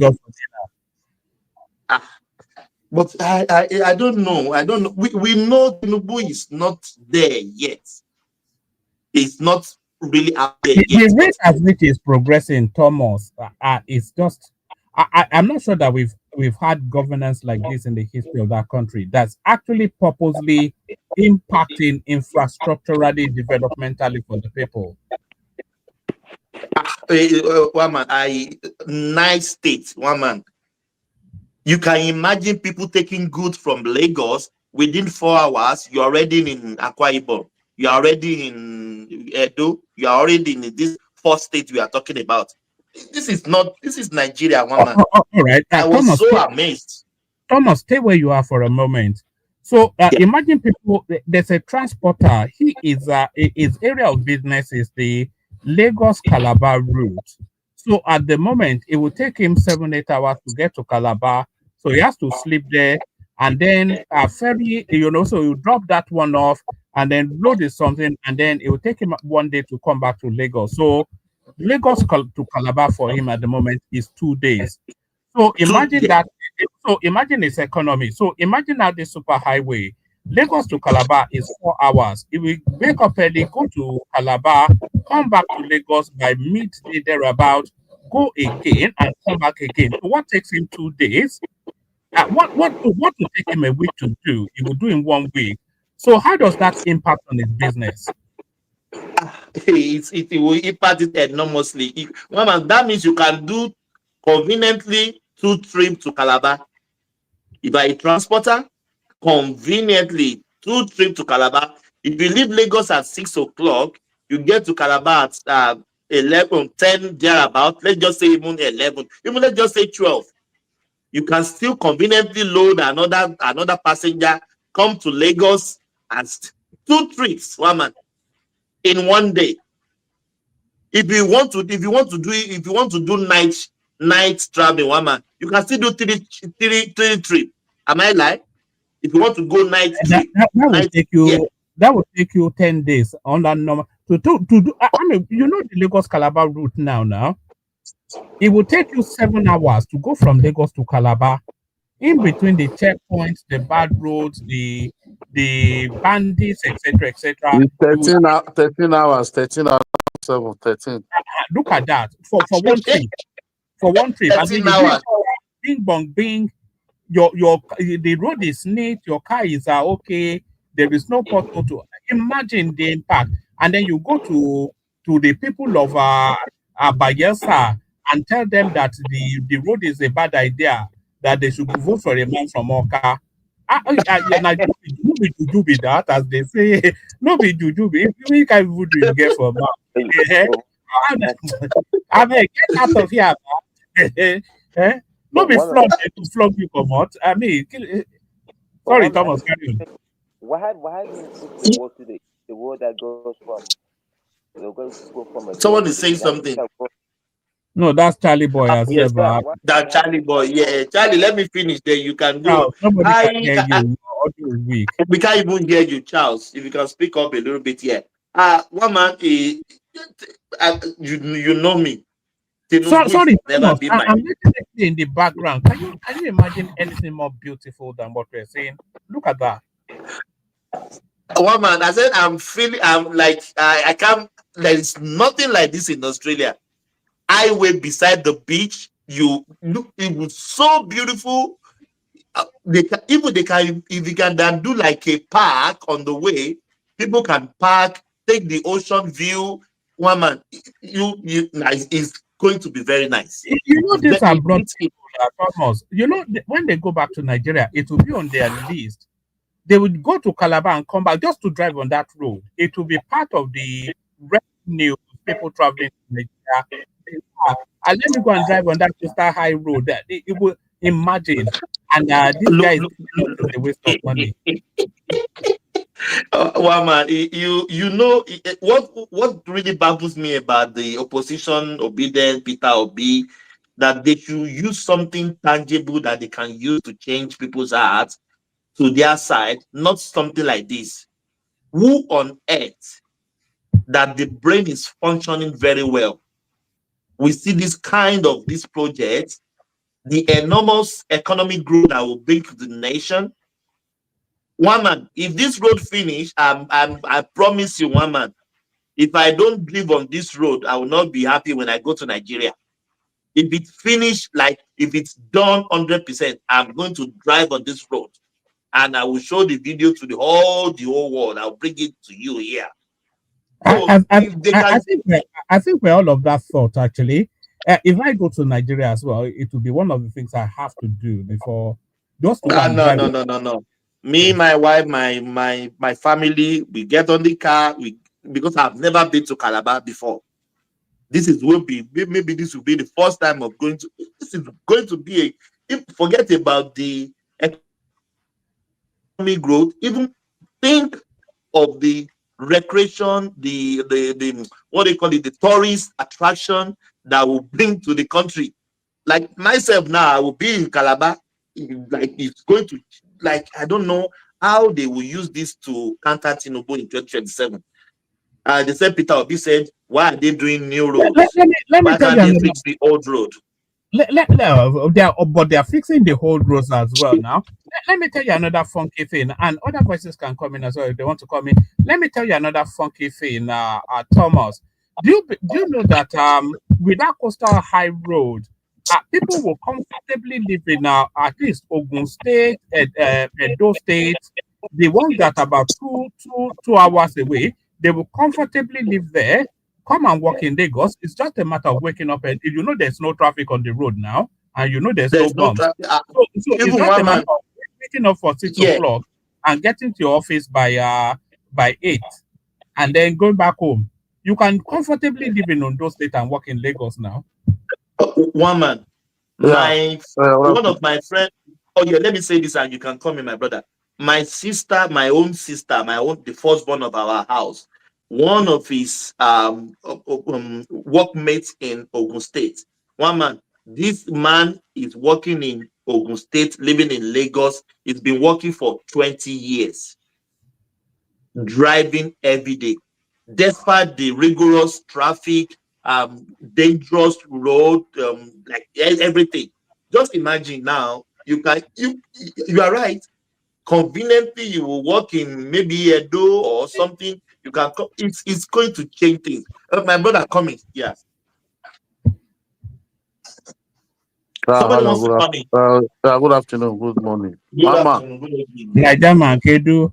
But I don't know. We know Tinubu is not there yet. It's not really out there yet. The rate at which is progressing, Thomas, is just. I'm not sure that we've had governance like this in the history of that country that's actually purposely impacting infrastructurally, developmentally for the people. One man, nice state, one man. You can imagine people taking goods from Lagos within 4 hours. You're already in Akwa Ibom. You're already in Edo. You're already in this 4th state we are talking about. This is Nigeria, one man. All right. I was Thomas, so amazed. Thomas, stay where you are for a moment. So imagine people, there's a transporter. His area of business is the Lagos Calabar route. So at the moment, it will take him 7-8 hours to get to Calabar. So he has to sleep there, and then a ferry, so you drop that one off and then load it something, and then it will take him 1 day to come back to Lagos. So Lagos to Calabar for him at the moment is 2 days. So imagine that. So imagine his economy. So imagine now the super highway. Lagos to Calabar is 4 hours. If we wake up early, go to Calabar, come back to Lagos by midday thereabout, go again and come back again. So what takes him 2 days? What will take him a week to do? He will do in 1 week. So how does that impact on his business? It will impact it enormously. That means you can do conveniently 2 trips to Calabar. If I transporter, conveniently 2 trips to Calabar. If you leave Lagos at 6 o'clock, you get to Calabar at 11, 10 thereabout. Let's just say even 11, even let's just say 12. You can still conveniently load another passenger, come to Lagos, and 2 trips, one man, in one day. If you want to do night traveling, one man, you can still do three trip. Am I lying? If you want to go night trip, That will night, take you. yeah. That will take you 10 days on that normal to do. I mean, you know the Lagos Calabar route now. Now it will take you 7 hours to go from Lagos to Calabar. In between the checkpoints, the bad roads, the bandits, etc., etc. It's 13 hours, 13 hours, 7, 13. Look at that for one trip. For one trip, and then 13 you hours. bing bong bing. The road is neat. Your car is okay. There is no pothole to imagine the impact. And then you go to the people of Bayelsa and tell them that the road is a bad idea, that they should vote for a man from Oka. Yeah, now, no be juju be that, as they say. No be juju be. We can vote you get for man. I mean, get out of here, man. No be flog to flog you come out. I mean, sorry, Thomas, carry on. Why do you put the word to the word that goes from Someone is saying something. No, that's Charlie Boy as Yes, well. that Charlie Boy. Yeah, Charlie, let me finish. Then you can go. No, nobody can hear you. Audio is weak. We can't even hear you, Charles. If you can speak up a little bit here. One man, you know me. Sorry, never Thomas, been my. I'm literally in the background. Can you imagine anything more beautiful than what we're saying? Look at that. One man, I said, I'm like, I can't. There is nothing like this in Australia. Highway beside the beach. You look, it was so beautiful. If you can then do like a park on the way, people can park, take the ocean view. One man, it's going to be very nice. You know, these are brought people, Thomas. You know, when they go back to Nigeria, it will be on their list. They would go to Calabar and come back just to drive on that road. It will be part of the revenue of people traveling to Nigeria. And let me go and drive on that Coastal High Road. It will imagine. And this guy is not a waste of money. One man, you know what really baffles me about the opposition, Obidients, Peter Obi, that they should use something tangible that they can use to change people's hearts to their side, not something like this. Who on earth that the brain is functioning very well? We see this project, the enormous economic growth that will bring to the nation. One man, if this road finish, I promise you, one man, if I don't live on this road, I will not be happy when I go to Nigeria. If it finish, like if it's done 100%, I'm going to drive on this road, and I will show the video to the whole world. I'll bring it to you here. So I think we're all of that thought, actually. If I go to Nigeria as well, it will be one of the things I have to do before. Just to no. Me, my wife, my family, we get on the car. Because I've never been to Calabar before. This will be the first time of going to. This is going to be forget about the economic growth. Even think of the recreation, the what they call it, the tourist attraction that will bring to the country. Like myself now, I will be in Calabar. Like it's going to, like, I don't know how they will use this to counter Tinubu in 2027. They said, Peter Obi said, why are they doing new roads? Let me why tell can't you they fix the old road? But they are fixing the whole roads as well now. Let me tell you another funky thing, and other voices can come in as well if they want to come in. Let me tell you another funky thing, Thomas. Do you know that with that Coastal High Road, people will comfortably live in at least Ogun State, Edo State, the ones that are about two hours away. They will comfortably live there, come and work in Lagos. It's just a matter of waking up, and you know there's no traffic on the road now, and you know there's no bumps. So it's just a matter of waking up for 6 o'clock and getting to your office by 8, and then going back home, you can comfortably live in Ondo State and work in Lagos now. One man, Yeah. one of my friends. Oh yeah, let me say this, and you can call me my brother. My sister, the firstborn of our house, one of his workmates in Ogun State. One man, this man is working in Ogun State, living in Lagos. He's been working for 20 years, driving every day, despite the rigorous traffic, dangerous road, like everything. Just imagine now, you are right. Conveniently, you will work in maybe a door or something. You can it's going to change things. My brother coming, yeah. Somebody wants to come in. Good afternoon, good morning. Good Mama. afternoon, good evening. Nigeria Kedu.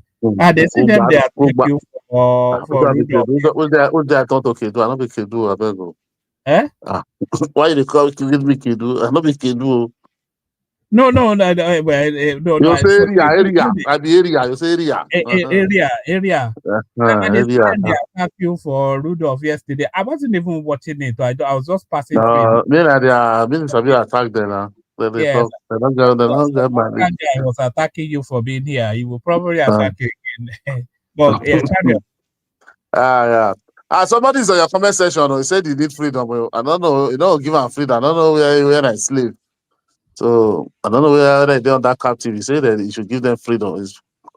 They see them, they attack you for Rudolph. Who's that thought okay do? I don't be Kedu, I beg you. Eh? Why they call me Kedu? I don't be Kedu. No, no. You say area. I be area. You say area. Area. Area. And they attacked you for Rudolph yesterday. I wasn't even watching it. I was just passing through. Me and they attack them now. They Yes. don't get my That guy was attacking you for being here. He will probably attack you again. But yeah, carry on. Yeah. Somebody's on your comment section. He said he need freedom. I don't know. You know, give him freedom. I don't know where I slave. So I don't know where they're on that captive. He said that you should give them freedom.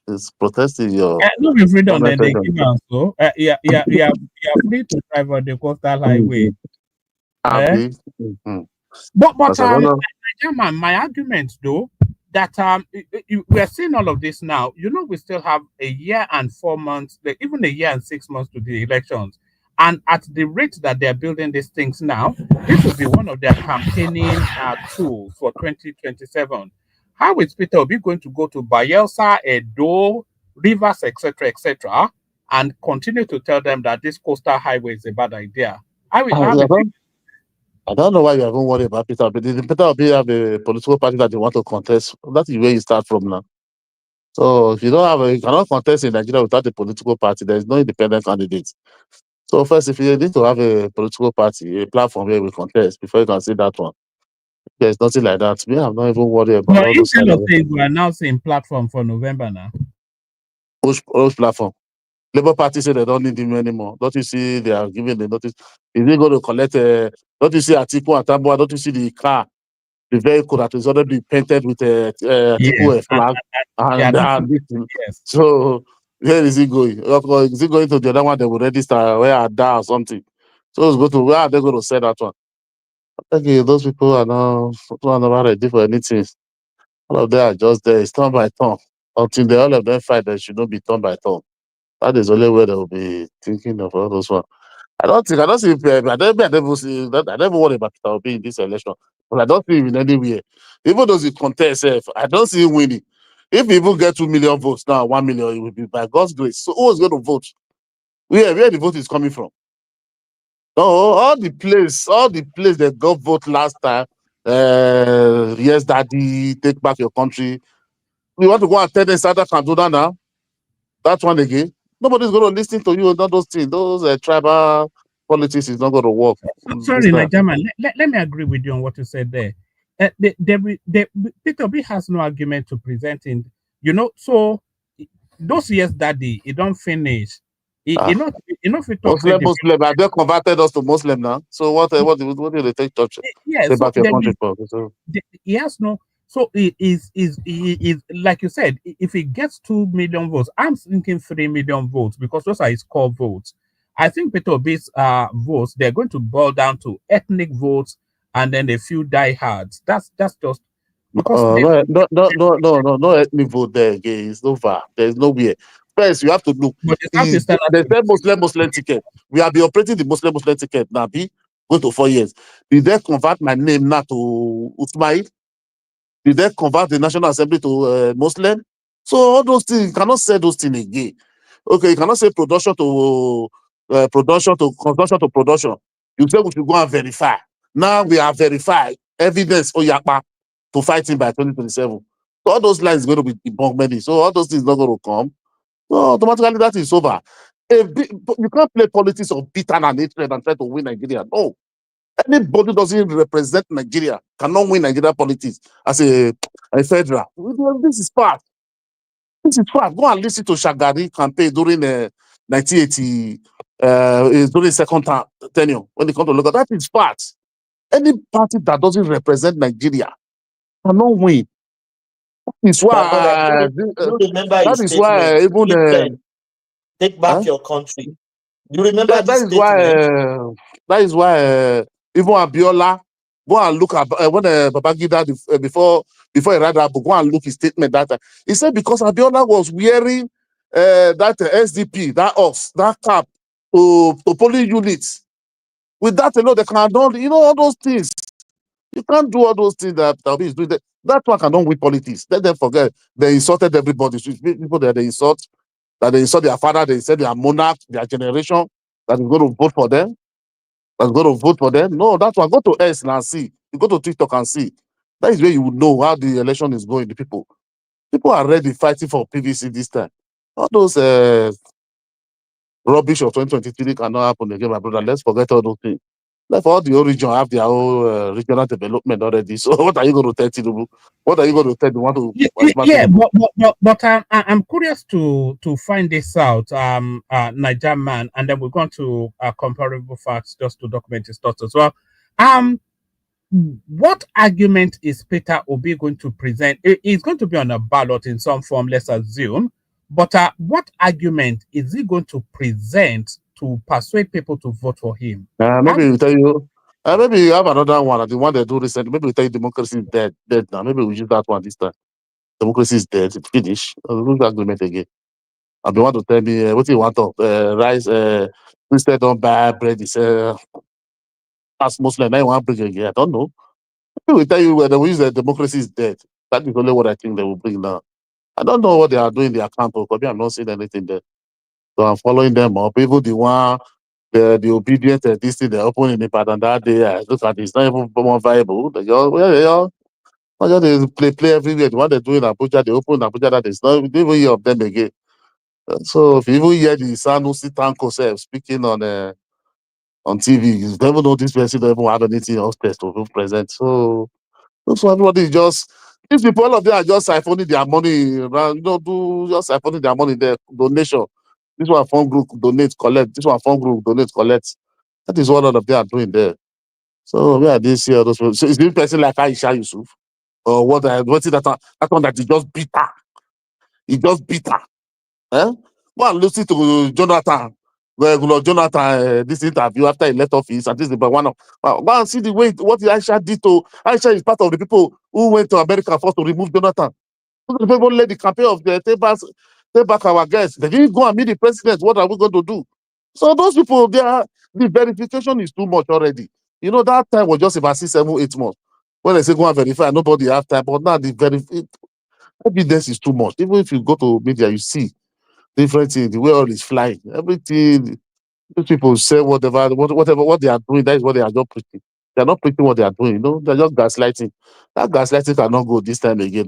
It's protesting your. No be freedom. Then they give us so. Yeah, free to drive on the coastal highway. But my argument though, that we're seeing all of this now. You know, we still have a year and 4 months, even a year and 6 months to the elections. And at the rate that they're building these things now, this will be one of their campaigning tools for 2027. How is Peter Obi going to go to Bayelsa, Edo, Rivers, etc., and continue to tell them that this coastal highway is a bad idea? I don't know why you haven't worried about Peter Obi. Did Peter Obi have a political party that they want to contest? That is where you start from now. So if you cannot contest in Nigeria without a political party, there is no independent candidate. So first, if you need to have a political party, a platform where we contest before you can see that one. There's nothing like that. Me, I'm not even worried about all those kind of things. We are now seeing platform for November now. Which platform? Labour Party say they don't need him anymore. Don't you see they are giving the notice? Is they going to collect don't you see Atiku and Tamboa? Don't you see the car, the vehicle that is already painted with Atiku flag? Yes. So where is he going? Is he going to the other one that will register where I die or something? So it's going to where are they going to sell that one? Okay, those people are not ready for anything. All of them are just there. It's turn by turn. Until all of them fight, they should not be turn by turn. That is only where they will be thinking of all those ones. I don't see. I never worry about Peter Obi in this election, but I don't see him in anywhere. Even those he contest, I don't see him winning. If he even get 2 million votes now, 1 million, it will be by God's grace. So who is going to vote? Where the vote is coming from? No, all the place that got vote last time. Yes, daddy, take back your country. We want to go and tell them South can do that now. That one again. Nobody's going to listen to you. Not those things. Those tribal politics is not going to work. Sorry, Najaman. Let me agree with you on what you said there. Peter Obi has no argument to present in. You know, so those years daddy, it don't finish. Muslim. They converted us to Muslim now. So what do they take touch? Yes, back your country for. So. He has no. So it is like you said. If he gets 2 million votes, I'm thinking 3 million votes because those are his core votes. I think Peter Obi's votes, they're going to boil down to ethnic votes and then a few diehards. That's just because no ethnic vote there again. It's over. There's nowhere. First, you have to look. They said Muslim ticket. We have been operating the Muslim ticket now. Going to 4 years. Did they convert my name now to Usmail? Did they convert the National Assembly to Muslim? So all those things, you cannot say those things again. Okay, you cannot say production to consumption to production. You say we should go and verify. Now we are verified evidence Oyapa to fight him by 2027. So all those lines going to be debunked many. So all those things not going to come. So automatically that is over. You can't play politics of bitter and hatred and try to win Nigeria. No. Anybody doesn't represent Nigeria cannot win Nigeria politics as a federal. This is fact. This is fact. Go and listen to Shagari campaign during 1980, during second tenure when they come to look at that is fact. Any party that doesn't represent Nigeria cannot win. That is My brother, why. you remember That his is why statement. even. He said, take back your country. You remember That this is why. statement? That is why. Even Abiola, go and look at when Babangida before he read that book, go and look his statement that time. He said because Abiola was wearing that SDP, that cap to polling units. With that alone, they cannot, all those things. You can't do all those things that Obi is doing. That one cannot win politics. Let them forget. They insulted everybody. People that they insult their father, they insult their monarch, their generation, that is going to vote for them. That's going to vote for them. No, that's one. Go to X and see. You go to TikTok and see. That is where you would know how the election is going. The people are ready fighting for PVC this time. All those rubbish of 2023 cannot happen again, my brother. Let's forget all those things. Like for all the old region have their own regional development already. So what are you going to tell Tinubu? What are you going to tell the one to Yeah, but I'm curious to find this out, Niger man, and then we're going to comparable facts just to document his thoughts as well. What argument is Peter Obi going to present? It's going to be on a ballot in some form, let's assume. But what argument is he going to present to persuade people to vote for him? Maybe we tell you. Maybe you have another one, the one they do recently. Maybe we tell you democracy is dead now. Maybe we use that one this time. Democracy is dead. It's finished. We'll agreement again. And they want to tell me what you want to rice. Instead don't buy bread. It's as Muslim. Now you want to bring again. I don't know. Maybe we tell you whether we use the democracy is dead. That is only what I think they will bring now. I don't know what they are doing in their camp. Because I'm not seeing anything there. So I'm following them up. Even the one. The Obidients, this thing they open in Ibadan that day. I look at it, it's not even more viable. They just play everywhere. The one they do in Abuja, they open in Abuja that is not even hear of them again. So if you even hear the Sanusi Tanko self speaking on TV, you never know this person don't even have anything else to present. So everybody is just these people, all of them are just siphoning their money around, just siphoning their money, their donation. This one phone group donate, collect. This one phone group donate, collect. That is what all of them are doing there. So where are these here? Those people? So is the person like Aisha Yusuf? Or what is that one that is just bitter? He just bitter. Eh? Go and listen to Jonathan. Jonathan, this interview after he left office, and this is one of go and see the way what Aisha did to Aisha is part of the people who went to America first to remove Jonathan. The people led the campaign of the take back our guests. They didn't go and meet the president. What are we going to do? So those people, the verification is too much already. That time was just about 6, 7, 8 months. When they say go and verify, nobody have time. But now the evidence is too much. Even if you go to media, you see different things, the way all is flying. Everything, these people say whatever what they are doing, that is what they are just preaching. They are not preaching what they are doing, they're just gaslighting. That gaslighting cannot go this time again.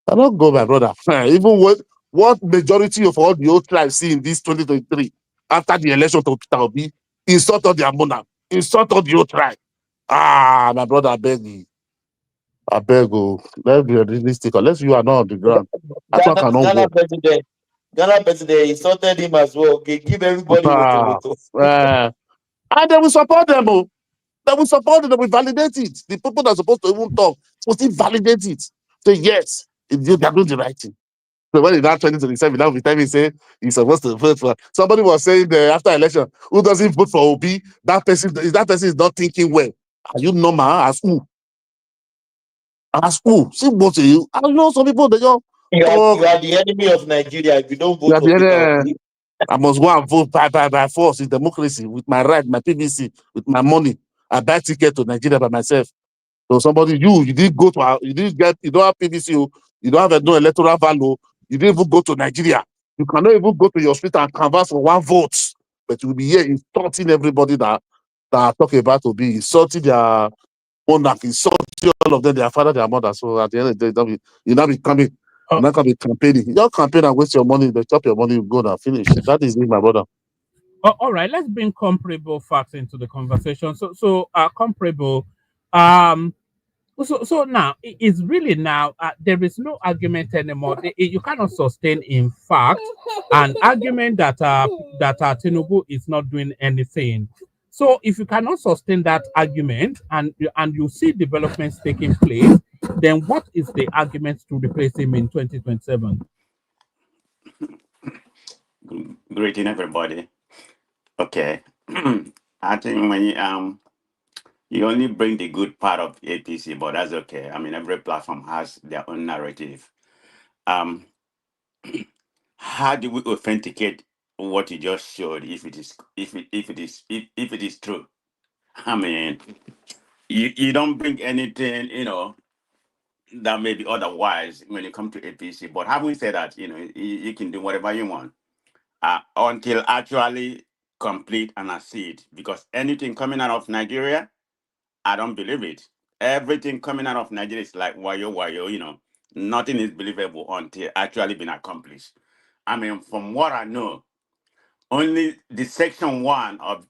Cannot go, my brother. Even what majority of all the old tribes see in this 2023 after the election to Peter Obi, insult all their monarch, insult all the old tribe. My brother, I beg you. I beg you. Let's be realistic. Unless you are not on the ground. That one cannot work. Ghana president insulted him as well. Okay, give everybody voto. And they will support them. They will support it. They will validate it. The people that are supposed to even talk supposed to validate it. Say yes, they are doing the right thing. So when in that 2027, now the time he say he's supposed to vote for somebody was saying after election, who doesn't vote for Obi, that person is not thinking well. Are you normal? As who? As who? See what you? I know some people they just you are the enemy of Nigeria if you don't vote for Peter Obi. I must go and vote by force in democracy with my right, my PVC, with my money. I buy ticket to Nigeria by myself. So somebody, you didn't go to, you don't have PVC, you don't have no electoral value, you didn't even go to Nigeria. You cannot even go to your street and canvass for 1 vote. But you'll be here insulting everybody that are talking about to be insulting monarch, insult all of them, their father, their mother. So at the end of the day, you not be coming, you not gonna be campaigning. You campaign and waste your money, they chop your money, you go and finish. That is it, my brother. All right, let's bring comparable facts into the conversation. Comparable. Um, so now it's really now there is no argument anymore. You cannot sustain, in fact, an argument that Tinubu is not doing anything. So if you cannot sustain that argument and you see developments taking place, then what is the argument to replace him in 2027? Greeting everybody. Okay. I think when you only bring the good part of APC, but that's okay. I mean, every platform has their own narrative. Um, how do we authenticate what you just showed if it is true? I mean, you don't bring anything, that may be otherwise when you come to APC. But having said that, you can do whatever you want until actually complete and accede. Because anything coming out of Nigeria, I don't believe it. Everything coming out of Nigeria is like wayo. Nothing is believable until actually been accomplished. I mean, from what I know, only the section one of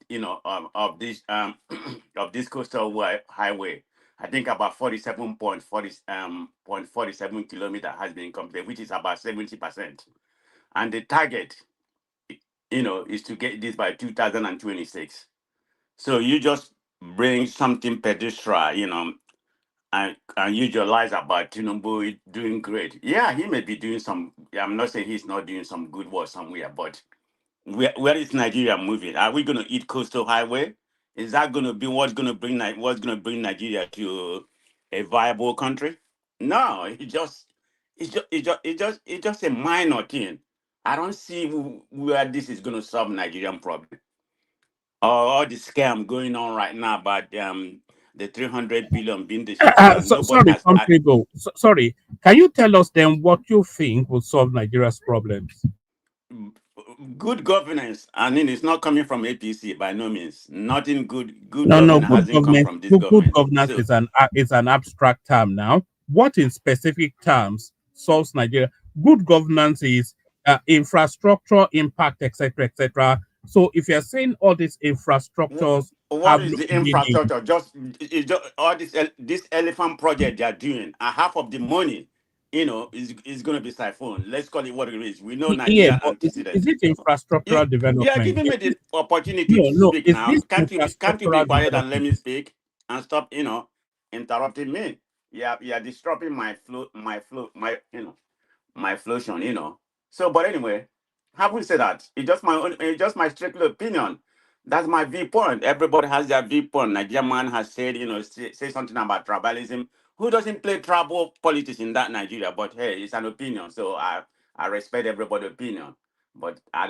this of this coastal highway, I think about 47.47 kilometer has been completed, which is about 70%. And the target, is to get this by 2026. So you just bring something pedestrian, and utilize about Tinubu doing great. Yeah, he may be doing some. I'm not saying he's not doing some good work somewhere, but where is Nigeria moving? Are we going to eat coastal highway? Is that going to be what's going to bring Nigeria to a viable country? No, it's just a minor thing. I don't see where this is going to solve Nigerian problem. All the scam going on right now about the 300 billion being distributed. Nobody Sorry, has. comparable. Sorry, can you tell us then what you think will solve Nigeria's problems? Good governance. I mean, it's not coming from APC by no means. Nothing good No. governance Good hasn't come governance. from this Good government. governance So is an abstract term now. What in specific terms solves Nigeria? Good governance is infrastructure, impact, etc., etc. So if you're saying all these infrastructures what have no is the meaning, infrastructure? Just all this elephant project they are doing, and half of the money, is going to be siphoned. Let's call it what it is. We know yeah, Nigeria but is antecedents. it You infrastructural you are development? giving me the opportunity No, to no. speak Is now. this Can't you be infrastructural quiet and let development? me speak and stop, interrupting me? Yeah, you are disrupting my flotion. So, but anyway, having said that, it's just my strictly opinion. That's my viewpoint. Everybody has their viewpoint. Nigerian man has said, say something about tribalism. Who doesn't play tribal politics in that Nigeria? But hey, it's an opinion, so I respect everybody's opinion. But I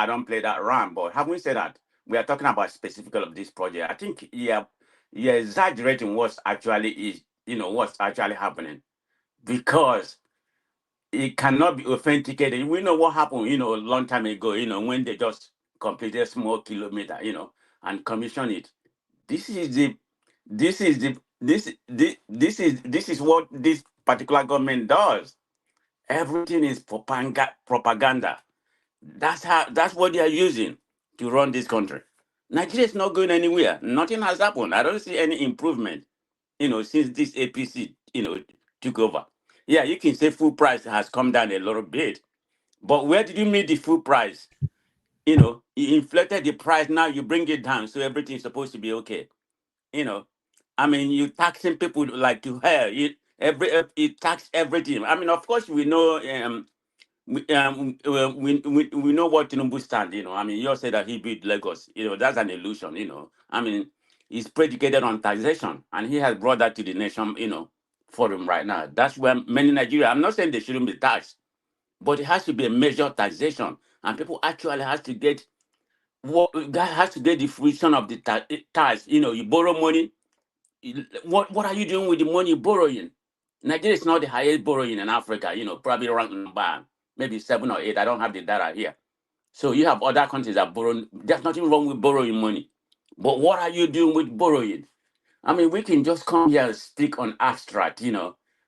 don't play that round. But having said that, we are talking about specifically of this project. I think you're exaggerating what's actually happening because it cannot be authenticated. We know what happened, a long time ago, when they just completed a small kilometer, and commission it. This is the this is the this is what this particular government does. Everything is propaganda. That's what they are using to run this country. Nigeria is not going anywhere. Nothing has happened. I don't see any improvement, since this APC, took over. Yeah, you can say food price has come down a little bit, but where did you meet the food price? You inflated the price, now you bring it down, so everything's supposed to be okay. You know, I mean, you taxing people like to hell. You tax everything. I mean, of course, we know we know what Tinubu stand. I mean, you say that he built Lagos. That's an illusion. I mean, he's predicated on taxation, and he has brought that to the nation. Forum right now. That's where many Nigeria. I'm not saying they shouldn't be taxed, but it has to be a measured taxation, and people actually has to get that has to get the fruition of the tax. You borrow money. What are you doing with the money you're borrowing? Nigeria is not the highest borrowing in Africa. Probably ranked number maybe 7 or 8. I don't have the data here. So you have other countries that borrow. There's nothing wrong with borrowing money, but what are you doing with borrowing? I mean, we can just come here and speak on abstract,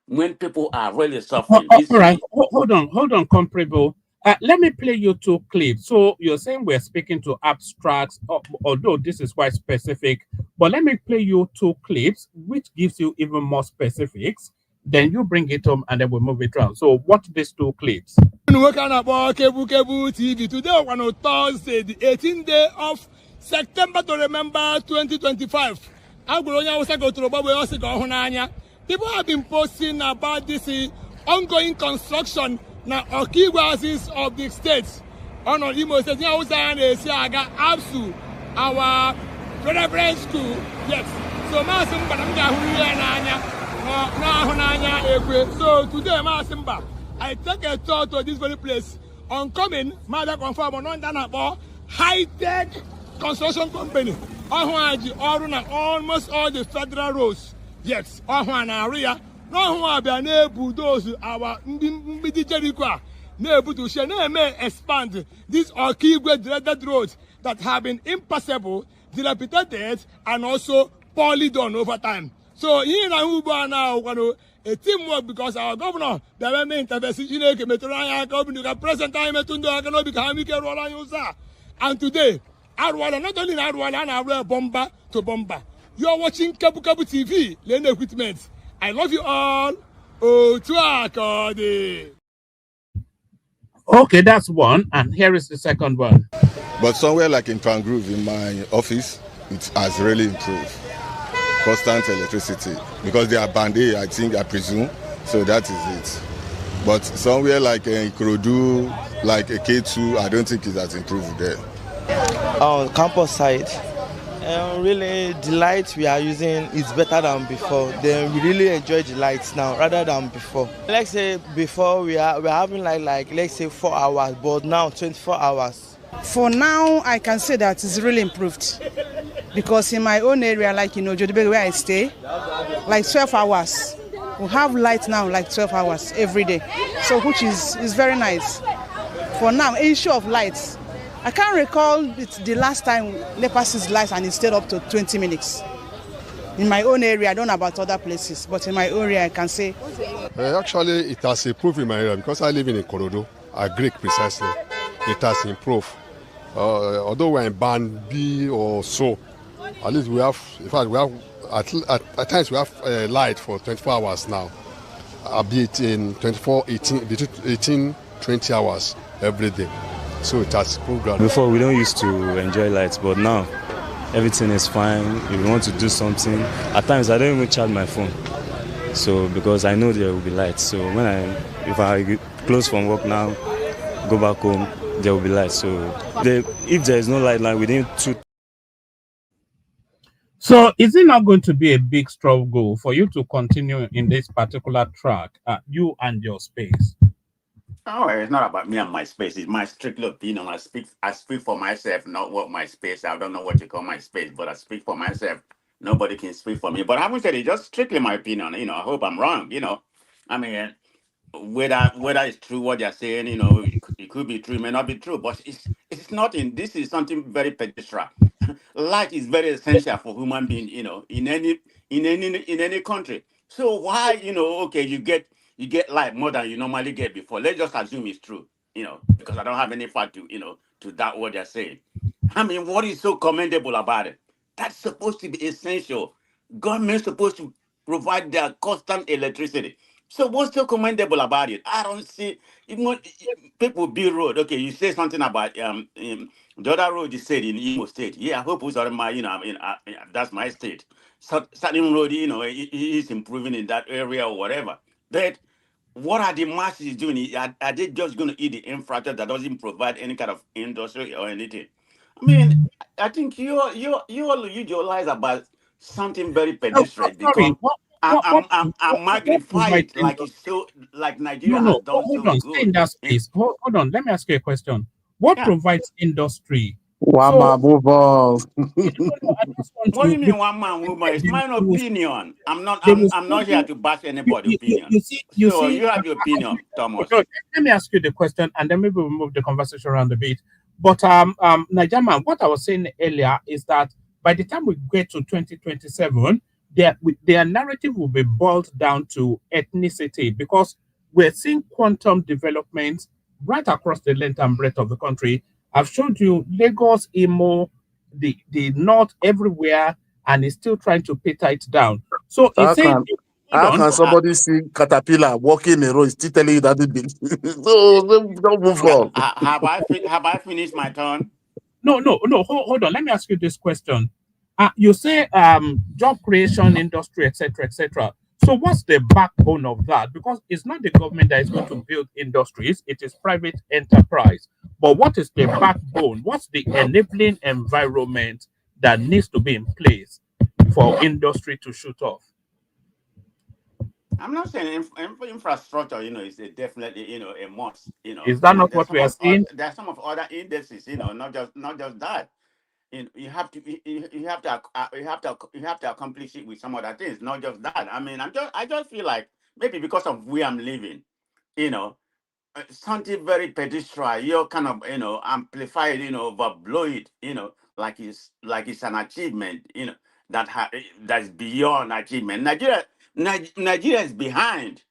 when people are really suffering. This All should right, be. hold on, comparable. Let me play you two clips. So you're saying we're speaking to abstracts, although this is quite specific. But let me play you two clips, which gives you even more specifics. Then you bring it home, and then we move it around. So watch these two clips. Kebu TV. Today on Thursday, the 18th day of September to remember 2025. People have been posting about this ongoing construction now Okiwazis of the states. On Imo State, ABSU, our reference school. Yes. So so today, I take a tour to this very place. On coming, Mother confirm on high-tech construction company. Almost all the federal roads. Yes, area. No one able those our Jericho able to share expand these Okigwe dreaded roads that have been impassable, dilapidated, and also poorly done over time. So here in Aruba now, a teamwork because our governor, the main intervention, present time and today, Arwala, not only in Arwala and Arwala bomber to bomber. You are watching Kabu Kabu TV, Lane Equipment. I love you all. Oh, Tuakode. Okay, that's one. And here is the second one. But somewhere like in Pangrove, in my office, it has really improved. Constant electricity. Because they are banded, I presume. So that is it. But somewhere like in Ikorodu, like a K2, I don't think it has improved there. On campus side, really the light we are using is better than before. Then we really enjoy the lights now rather than before. Let's say before we're having like let's say 4 hours, but now 24 hours. For now, I can say that it's really improved because in my own area, like Jodibeg where I stay, like 12 hours. We have light now like 12 hours every day, so which is very nice. For now, issue of lights. I can't recall the last time NEPA sees lights and it stayed up to 20 minutes. In my own area, I don't know about other places, but in my own area, I can say. Actually, it has improved in my area because I live in Ikorodu, Greek precisely. It has improved. Although we're in Band B or so, at least we have, in fact, we have, at times we have light for 24 hours now, albeit in 18, 20 hours every day. So it has improved. Before we don't used to enjoy lights, but now everything is fine. If we want to do something, at times I don't even charge my phone. So because I know there will be lights. So if I close from work now, go back home, there will be lights. So if there is no light line within 2. So is it not going to be a big struggle for you to continue in this particular track, you and your space? Oh, it's not about me and my space. It's my strict opinion. I speak for myself, not what my space. I don't know what you call my space, but I speak for myself. Nobody can speak for me. But I haven't said it, just strictly my opinion. I hope I'm wrong. I mean, whether it's true what they're saying, it could be true, it may not be true, but it's not in. This is something very pedestrian. Light is very essential for human being, in any country. So why, okay, you get light more than you normally get before. Let's just assume it's true, because I don't have any fact to doubt what they're saying. I mean, what is so commendable about it? That's supposed to be essential. Government's supposed to provide their constant electricity. So what's so commendable about it? I don't see. Even people build road. Okay, you say something about the other road you said in Imo State. Yeah, I hope it's on my, that's my state. So certain road, it is improving in that area or whatever. But what are the masses doing? Are they just going to eat the infrastructure that doesn't provide any kind of industry or anything? I mean, I think you all use your lies about something very pedestrian because I'm magnified like it's so like Nigeria has done hold so on, good. stay in that space. Hold on, let me ask you a question. What provides industry? Wama, move on. I just want What do you to- mean one man woman? It's my opinion. I'm not here to bash anybody's opinion. You So see, you have your opinion, Thomas. Let me ask you the question, and then maybe we'll move the conversation around a bit. But Nigerman, what I was saying earlier is that by the time we get to 2027, their narrative will be boiled down to ethnicity, because we're seeing quantum developments right across the length and breadth of the country. I've showed you Lagos, Imo, the north, everywhere, and it's still trying to peter it down. So How it's saying, can hold how on. can somebody see caterpillar walking in a row, still telling you that it been so don't move on. Have I finished my turn? No, hold on. Let me ask you this question. You say job creation, industry, etc., etc. So what's the backbone of that? Because it's not the government that is going to build industries; it is private enterprise. But what is the backbone? What's the enabling environment that needs to be in place for industry to shoot off? I'm not saying infrastructure, is definitely, a must. Is that not what we are seeing? There are some of other indices, not just that. You have to you have to accomplish it with some other things, not just that. I mean, I just feel like maybe because of where I'm living, you know, something very pedestrian, you kind of amplify it, overblow it, like it's an achievement, that's beyond achievement. Nigeria is behind.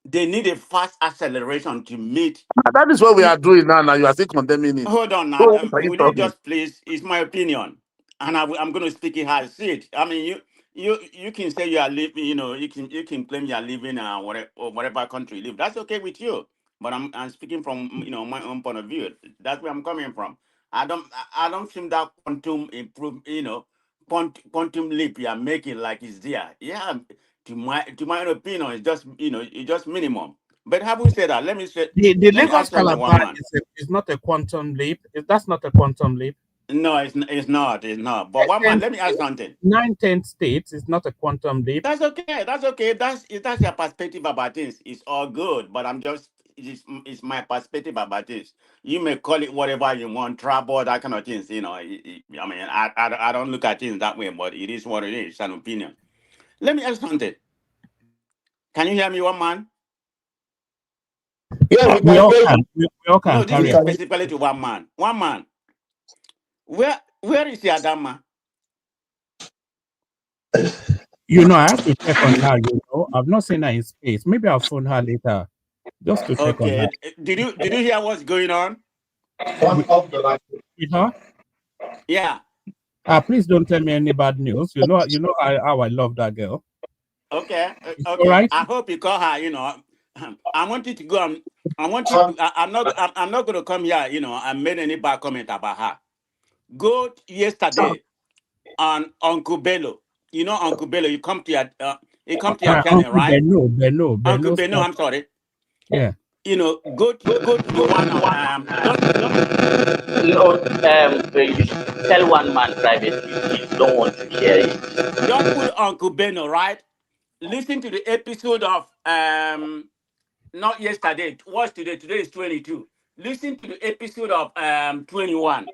They need a fast acceleration to meet. That is what we are doing now. Now you are still condemning it. Hold on now. So what are you Will you talking? just please? It's my opinion, and I'm going to speak it how I see it. I mean, you can say you are living. You can claim you are living whatever country you live. That's okay with you. But I'm speaking from my own point of view. That's where I'm coming from. I don't think that quantum improve. Quantum leap you are making like it's there. Yeah, to my own opinion, it's just minimum. But having said that, The let me Lagos ask something, one Calabar man. is not a quantum leap. That's not a quantum leap. No, it's not. It's not. But one man, let me ask something. 9, 10 states is not a quantum leap. That's okay. That's okay. That's your perspective about things. It's all good. But it's my perspective about this. You may call it whatever you want, trouble, that kind of things. I mean, I don't look at things that way, but it is what it is. It's an opinion. Let me ask something. Can you hear me, one man? Yeah, we We can all hear can. you. We all can No, this carry is on. specifically to one man. One man. Where is Adama? I have to check on her. I've not seen her in space. Maybe I'll phone her later just to check on her. Okay. Did you hear what's going on? With her? Yeah. Please don't tell me any bad news. How I love that girl. Okay, It's all okay. right. I hope you call her. I want you to go. I want you to. I'm not going to come here. And made any bad comment about her. Go yesterday on Uncle Bello. Uncle Bello. You come to your channel, Uncle right? Uncle Benno Bello. stuff. I'm sorry. Yeah. Go to the one. Don't You should tell one man privately if you don't want to hear it. just put Uncle Bello, right? Listen to the episode of not yesterday. It was today. Today is 22. Listen to the episode of 21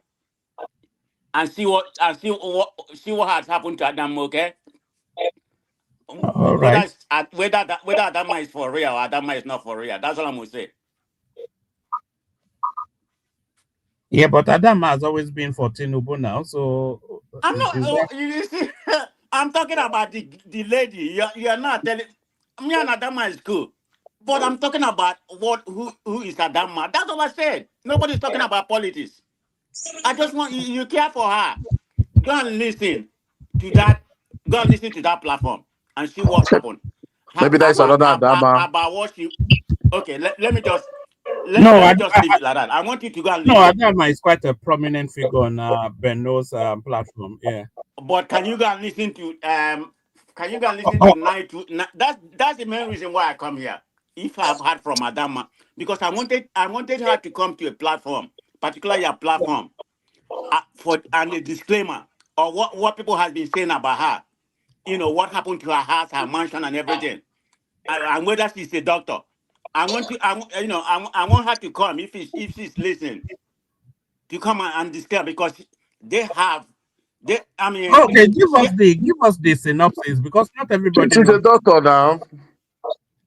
and see what has happened to Adam. Okay, All whether right. it's, whether Adama is for real or Adama is not for real. That's all I'm gonna say. Yeah, but Adam has always been for Tinubu now. So I'm is not. that You see, I'm talking about the lady. You're not telling me and Adama is cool. But I'm talking about who is Adama. That's all I said. Nobody's talking about politics. I just want you care for her. Go and listen to that. Go and listen to that platform and see what's happened. Maybe that is another Adama. About what you. Okay, let me just no? let me just leave it like that. I want you to go and No, listen. Adama is quite a prominent figure on Benno's platform. Yeah. But can you go and listen to Can you go and Oh, listen to oh, night? That's the main reason why I come here. If I've heard from Adama, because I wanted her to come to a platform, particularly a platform, for and a disclaimer or what people have been saying about her. What happened to her house, her mansion, and everything, and whether she's a doctor. I want to, I, wa- you know, I want her to come if she's listening to come and discuss because they have, I mean, okay, she, give us the synopsis because not everybody She's a knows. doctor now.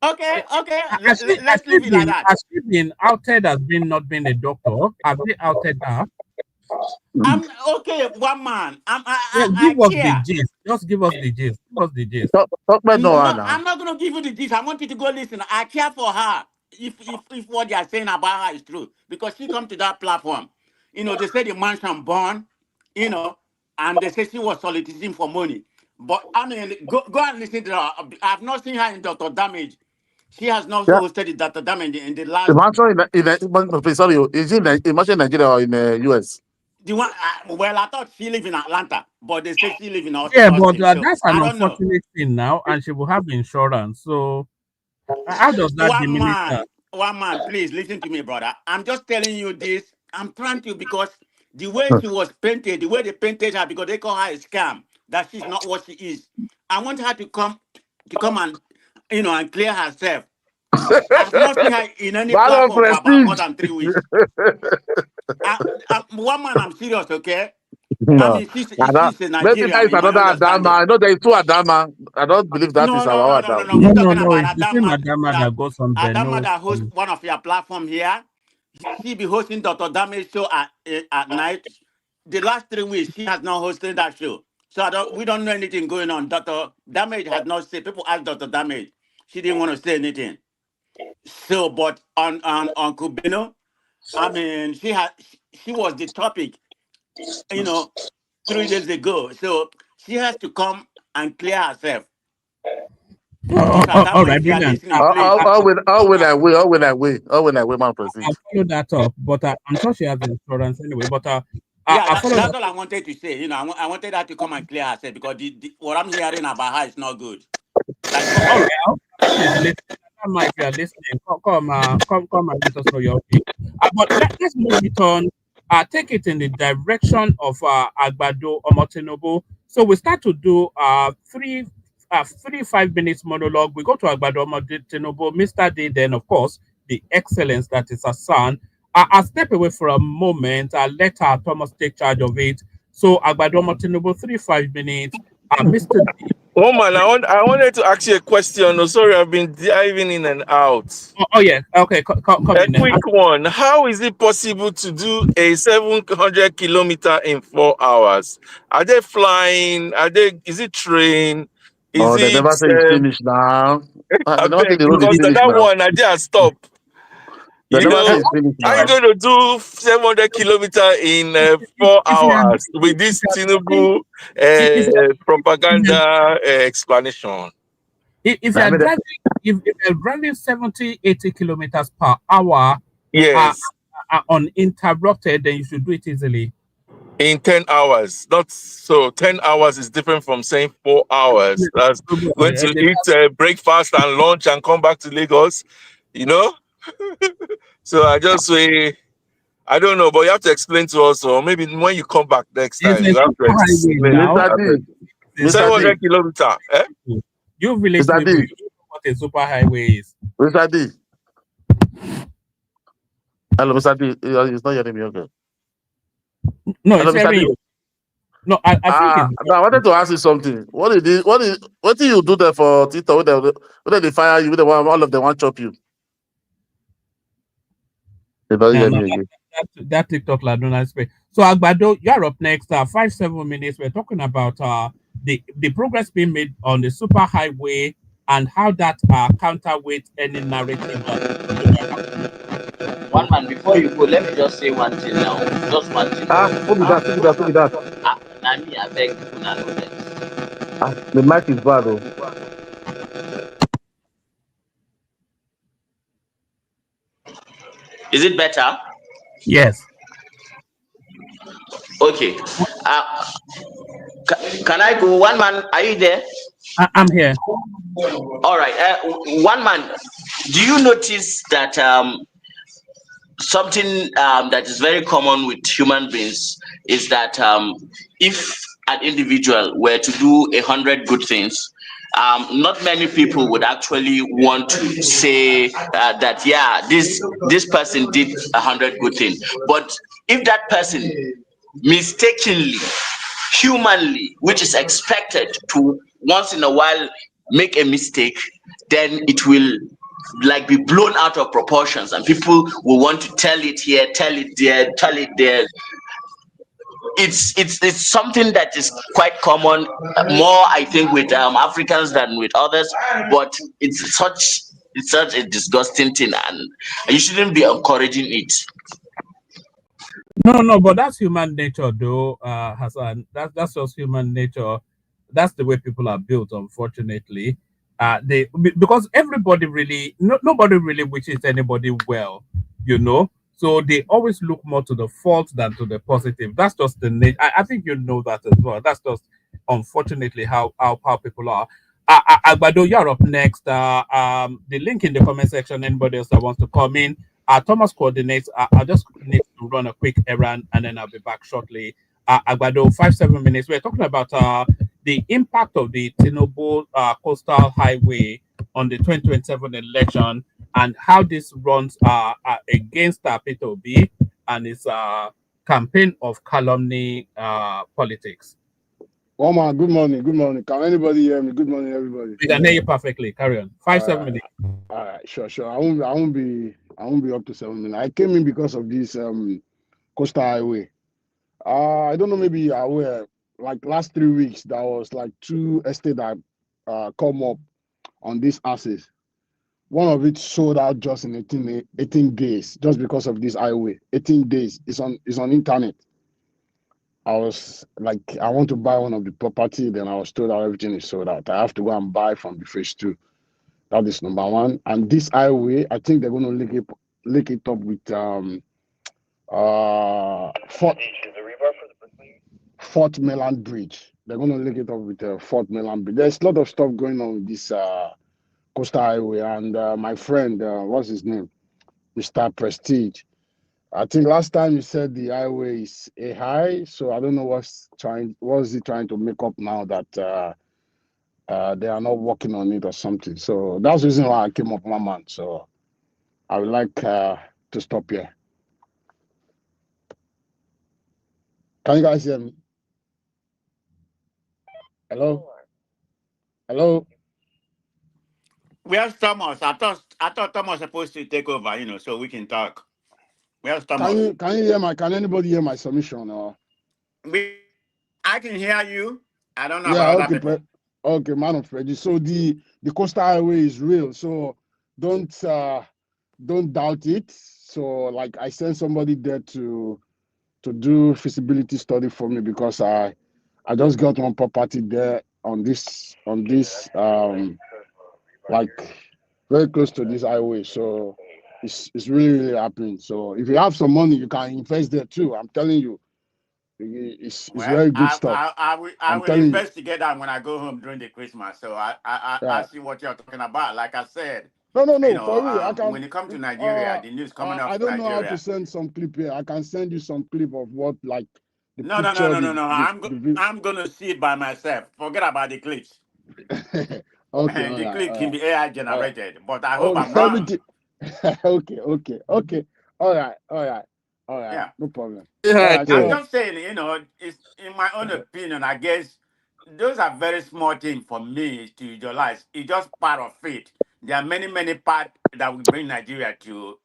okay, let's leave it like that. Has she been outed as being not being a doctor? Have they outed her? I'm okay, one man. Yeah, I give us the care. gist. Just give us the gist. Give us the gist. Talk about no No, one now. I'm not gonna give you the gist. I want you to go listen. I care for her. If what they are saying about her is true, because she come to that platform, they say the mansion born, and they say she was soliciting for money. But I mean, go and listen to her. I've not seen her in Dr. Damage. She has not Yeah, hosted the Dr. Damage in the the last. mansion sorry, is it in Nigeria or in US? The one, well, I thought she live in Atlanta, but they say she live in Yeah, but Austin. So that's an I don't know. unfortunate thing now, and she will have insurance. So how does that diminish her? One man, please listen to me, brother. I'm just telling you this. I'm trying to, because the way she was painted, the way they painted her, because they call her a scam, that she's not what she is. I want her to come and and clear herself. I've not seen her in any Battle platform for about more prestige. than 3 weeks. One man, I'm serious, okay? I No. mean, she's a Maybe that Nigerian. is You might another understand Adama. it. I know there is two Adama. I don't believe that is No, no, our no, no, no, Adama. no. We're talking No, about it's the same Adama Adama that goes on Adama Beno. that hosts one of your platform here. She be hosting Dr. Damage show at night. The last 3 weeks, she has not hosted that show. So we don't know anything going on. Dr. Damage has not said. People ask Dr. Damage. She didn't want to say anything. So, but on Kubino, I mean, she was the topic, you know, 3 days ago. So she has to come and clear herself. If All Adamo, right, if you are brilliant. listening, please. When I win, man prestige. I'll follow that up, but I'm sure she has insurance anyway. But Yeah, I'll follow that's that. all I wanted to say. I wanted her to come and clear herself, because what I'm hearing about her is not good. Like, come All on. right, I hope she's listening. If you are listening, come and let us know your opinion. But let's move it on. Take it in the direction of Agbado Omotinobo. So we start to do three 5 minutes monologue. We go to Agbado Omotinobo, Mr. D, then of course the excellence that is Hassan. I'll step away for a moment. I'll let Thomas take charge of it. So Agbado Omotinobo, 5 minutes. Mr. D. Oh man, I wanted to ask you a question. Oh, sorry, I've been diving in and out. Oh yeah, okay, come A in then. quick one. How is it possible to do a 700-kilometer in 4 hours? Are they flying? Is it train? Is Oh, they it never say it's finished now. I They never say beg, the road is because finished that now. one I just stop. They You never say know, it's finished are you now. going to do 700 kilometer in 4 If you are hours with if this you are driving Tinubu if propaganda explanation? if you I are mean, driving if you are driving 70-80 kilometers per hour Yes. uninterrupted, then you should do it easily. In 10 hours. Not so 10 hours is different from saying 4 hours. That's going to eat breakfast and lunch and come back to Lagos, you know? So I just say, I don't know, but you have to explain to us, or maybe when you come back next It's time, a you have to super highway explain. now. Mr. D, Mr. D, 700 kilometer. Eh? You village Mr. people, D, you know what a super highway is. Mr. D. Hello, Mr. D. He's not hearing me. Okay. No, Hello, it's Mr. hearing D. you. No, I think it's I wanted to ask you something. What did you do there for Tito? When they fire you, all of them want chop you. They don't no, hear no, me again. that TikTok Laduna space. So Agbado, you're up next. 5-7 minutes. We're talking about the progress being made on the super highway and how that counterweight any narrative that One man, before you go, let me just say one thing now. Just one thing. Who be that? Who be that? Who be that? Nami, I beg you, na know them. The mic is bad, though. Is it better? Yes. Okay. Can I go? One man, are you there? I'm here. All right. One man, do you notice that something that is very common with human beings is that if an individual were to do 100 good things, not many people would actually want to say that this person did 100 good things. But if that person mistakenly, humanly, which is expected to once in a while make a mistake, then it will like be blown out of proportions, and people will want to tell it here, tell it there, tell it there. it's something that is quite common, more I think with Africans than with others, but it's such a disgusting thing, and you shouldn't be encouraging it. No, but that's human nature, though, Hassan. That's just human nature. That's the way people are built, unfortunately. Because everybody really, nobody really wishes anybody well, you know. So they always look more to the fault than to the positive. That's just the nature. I think you know that as well. That's just unfortunately how people are. Agbado, you're up next. The link in the comment section. Anybody else that wants to come in, Thomas coordinates. I'll just need to run a quick errand and then I'll be back shortly. Agbado, 5 7 minutes. We're talking about the impact of the Tinubu Coastal Highway on the 2027 election and how this runs against Peter Obi and his campaign of calumny politics. Omar, good morning. Good morning. Can anybody hear me? Good morning, everybody. We can hear you perfectly. Carry on. 7 minutes. All right, sure. I won't be up to 7 minutes. I came in because of this coastal highway. I don't know, maybe you're aware, like last 3 weeks, there was like 2 estates that come up on these assets. One of it sold out just in 18 days, just because of this highway. 18 days. It's on internet. I was like, I want to buy one of the property, then I was told that everything is sold out. I have to go and buy from the phase 2. That is number 1. And this highway, I think they're going to link it up with Fort Mainland Bridge. They're going to link it up with Fort Mainland Bridge. There's a lot of stuff going on with this coastal highway. And my friend, what's his name? Mr. Prestige. I think last time you said the highway is a high, so I don't know what's he trying to make up now that they are not working on it or something. So that's the reason why I came up, my man. So I would like to stop here. Can you guys hear me? Hello? Where's Thomas? I thought Thomas was supposed to take over, so we can talk. Where's Thomas? Can anybody hear my submission? Or? I can hear you. I don't know about other people. Okay, man of prejudice. So the coastal highway is real. So don't doubt it. So like I sent somebody there to do feasibility study for me because I just got one property there on this like very close to this highway. So it's really happening. So if you have some money, you can invest there too. I'm telling you, it's very good stuff. I will investigate that when I go home during the Christmas. So I see what you're talking about. Like I said, no, for real. When it comes to Nigeria, the news coming up. I don't know how to send some clip here. I can send you some clip of what like the No. I'm gonna see it by myself. Forget about the clips. Okay, the clip can be AI generated, but I hope I'm wrong. Okay. All right. Yeah. No problem. I'm just saying, it's in my own opinion, I guess those are very small things for me to visualize. It's just part of it. There are many parts that will bring Nigeria to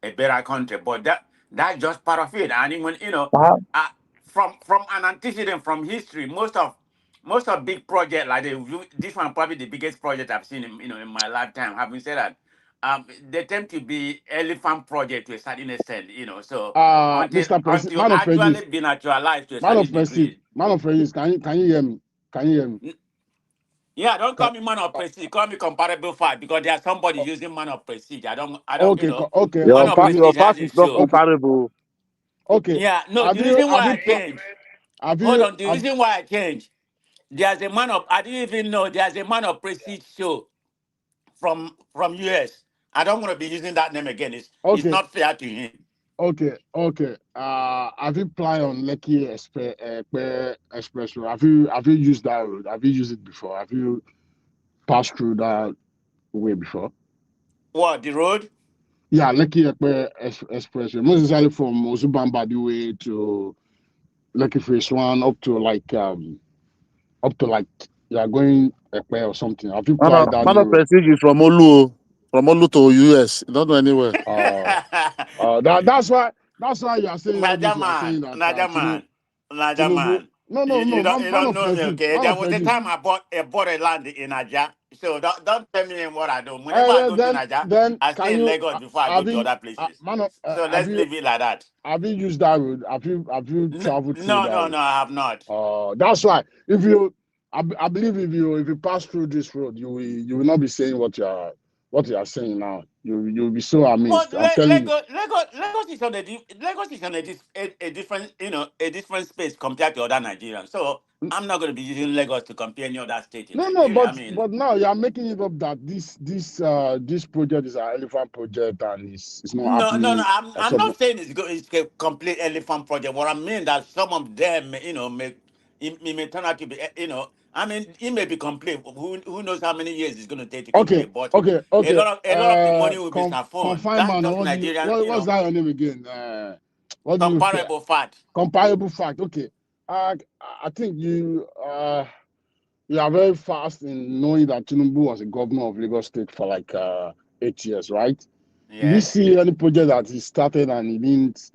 a better country, but that's just part of it. And even from an antecedent from history, most of big projects like this one probably the biggest project I've seen in my lifetime. Having said that, they tend to be elephant project to a certain extent, So until actually being actualized to a certain degree. Man of Prejudice, can you hear me? Yeah, don't call me man of prestige. Call me comparable fact because there's somebody using man of prestige. I don't. Okay. Man of prestige has is a not show. comparable. Okay. Yeah, no. The reason why I changed. Hold on. The reason why I changed. There's a man of. I didn't even know there's a man of prestige show from US. I don't want to be using that name again. It's not fair to him. Okay. Have you applied on Lekki Express Road? Have you used that road? Have you used it before? Have you passed through that way before? What, the road? Yeah, Lekki Express Road. Most especially from Ozubamba the way to Lekki Phase 1 up to you are going Ekpe or something. Have you applied that Man of prestige is from Olu to US. Don't know anywhere. That's why you are saying Najaman. Naja Tinubu. man. No, no, You no, don't man of know me, legit, okay? man There of was a legit. time I bought a land in Naja. So don't tell me what I do. Whenever I go to Naja, Then I stay can in you Lagos before I go have to you other places. man of So let's leave it like that. have you used that road? Have you traveled through No, that no, road? no, I have not. That's why. If you, I believe if you pass through this road, you will not be saying what you are saying now. You'll be so But amazed. I'm telling you. Lagos is on Lagos is on a different, a different space compared to other Nigerians. So I'm not going to be using Lagos to compare any other state in No, Nigeria. I but mean, now you are making it up that this project is an elephant project and it's not no, no, no. happening. I'm not saying it's a complete elephant project. What I mean that some of them, may turn out to be, I mean, it may be complete. Who knows how many years it's going to take to Okay, complete? But okay. a lot of the money will be phone. Confine That's man. just Nigerian, What's that your name again? What do you say? comparable fact. Comparable fact. Okay. I think you are very fast in knowing that Tinubu was a governor of Lagos State for like 8 years, right? Did you Yes. see any project that he started and he didn't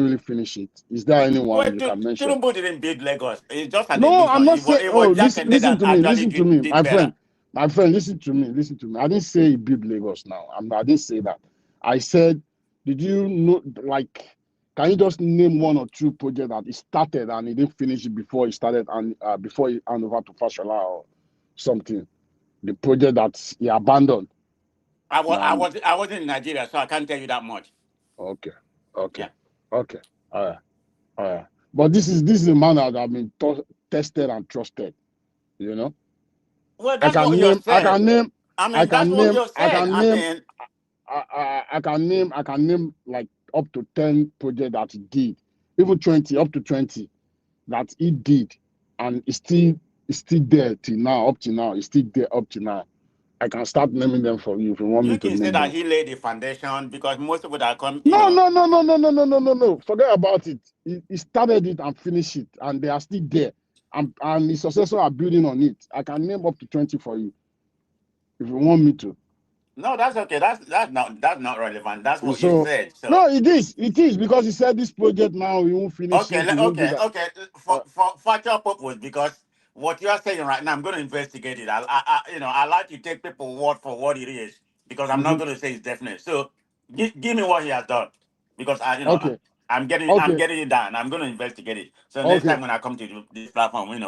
really finish it? Is there anyone Well, you can mention? Tinubu didn't build Lagos. It's just an No, I'm illusion. not saying. It Oh, was Jack and listen that to me, actually listen to me, did better. my friend. Listen to me, listen to me. I didn't say he built Lagos. Now, I didn't say that. I said, did you know? Like, can you just name one or two projects that he started and he didn't finish it before he started and before he handed over to Fashola or something? The project that he abandoned. I wasn't in Nigeria, so I can't tell you that much. Okay, Yeah. okay, all right. But this is a man that I've been tested and trusted. You know. Well, I that's can what you name, I said. can name, I I mean, that's can what name, you I said. can I name, mean, I can name like up to 10 projects that he did, even 20, up to 20 that he did, and it's still there till now, up to now, it's still there up to now. I can start naming them for you if you want me you to can say name that them. he laid the foundation because most people that come, No. Forget about it. He started it and finished it, and they are still there. And his successors are building on it. I can name up to 20 for you if you want me to. No, that's okay. That's not relevant. That's what you So said. no, So it is because he said this project now we won't finish okay, it, we won't do that. okay. For factual purpose, because what you are saying right now, I'm going to investigate it. I like to take people word for what it is because I'm not Mhm. going to say it's definite. So give me what he has done because Okay, I'm okay, getting it done. I'm going to investigate it. So next okay, time when I come to this platform, I'm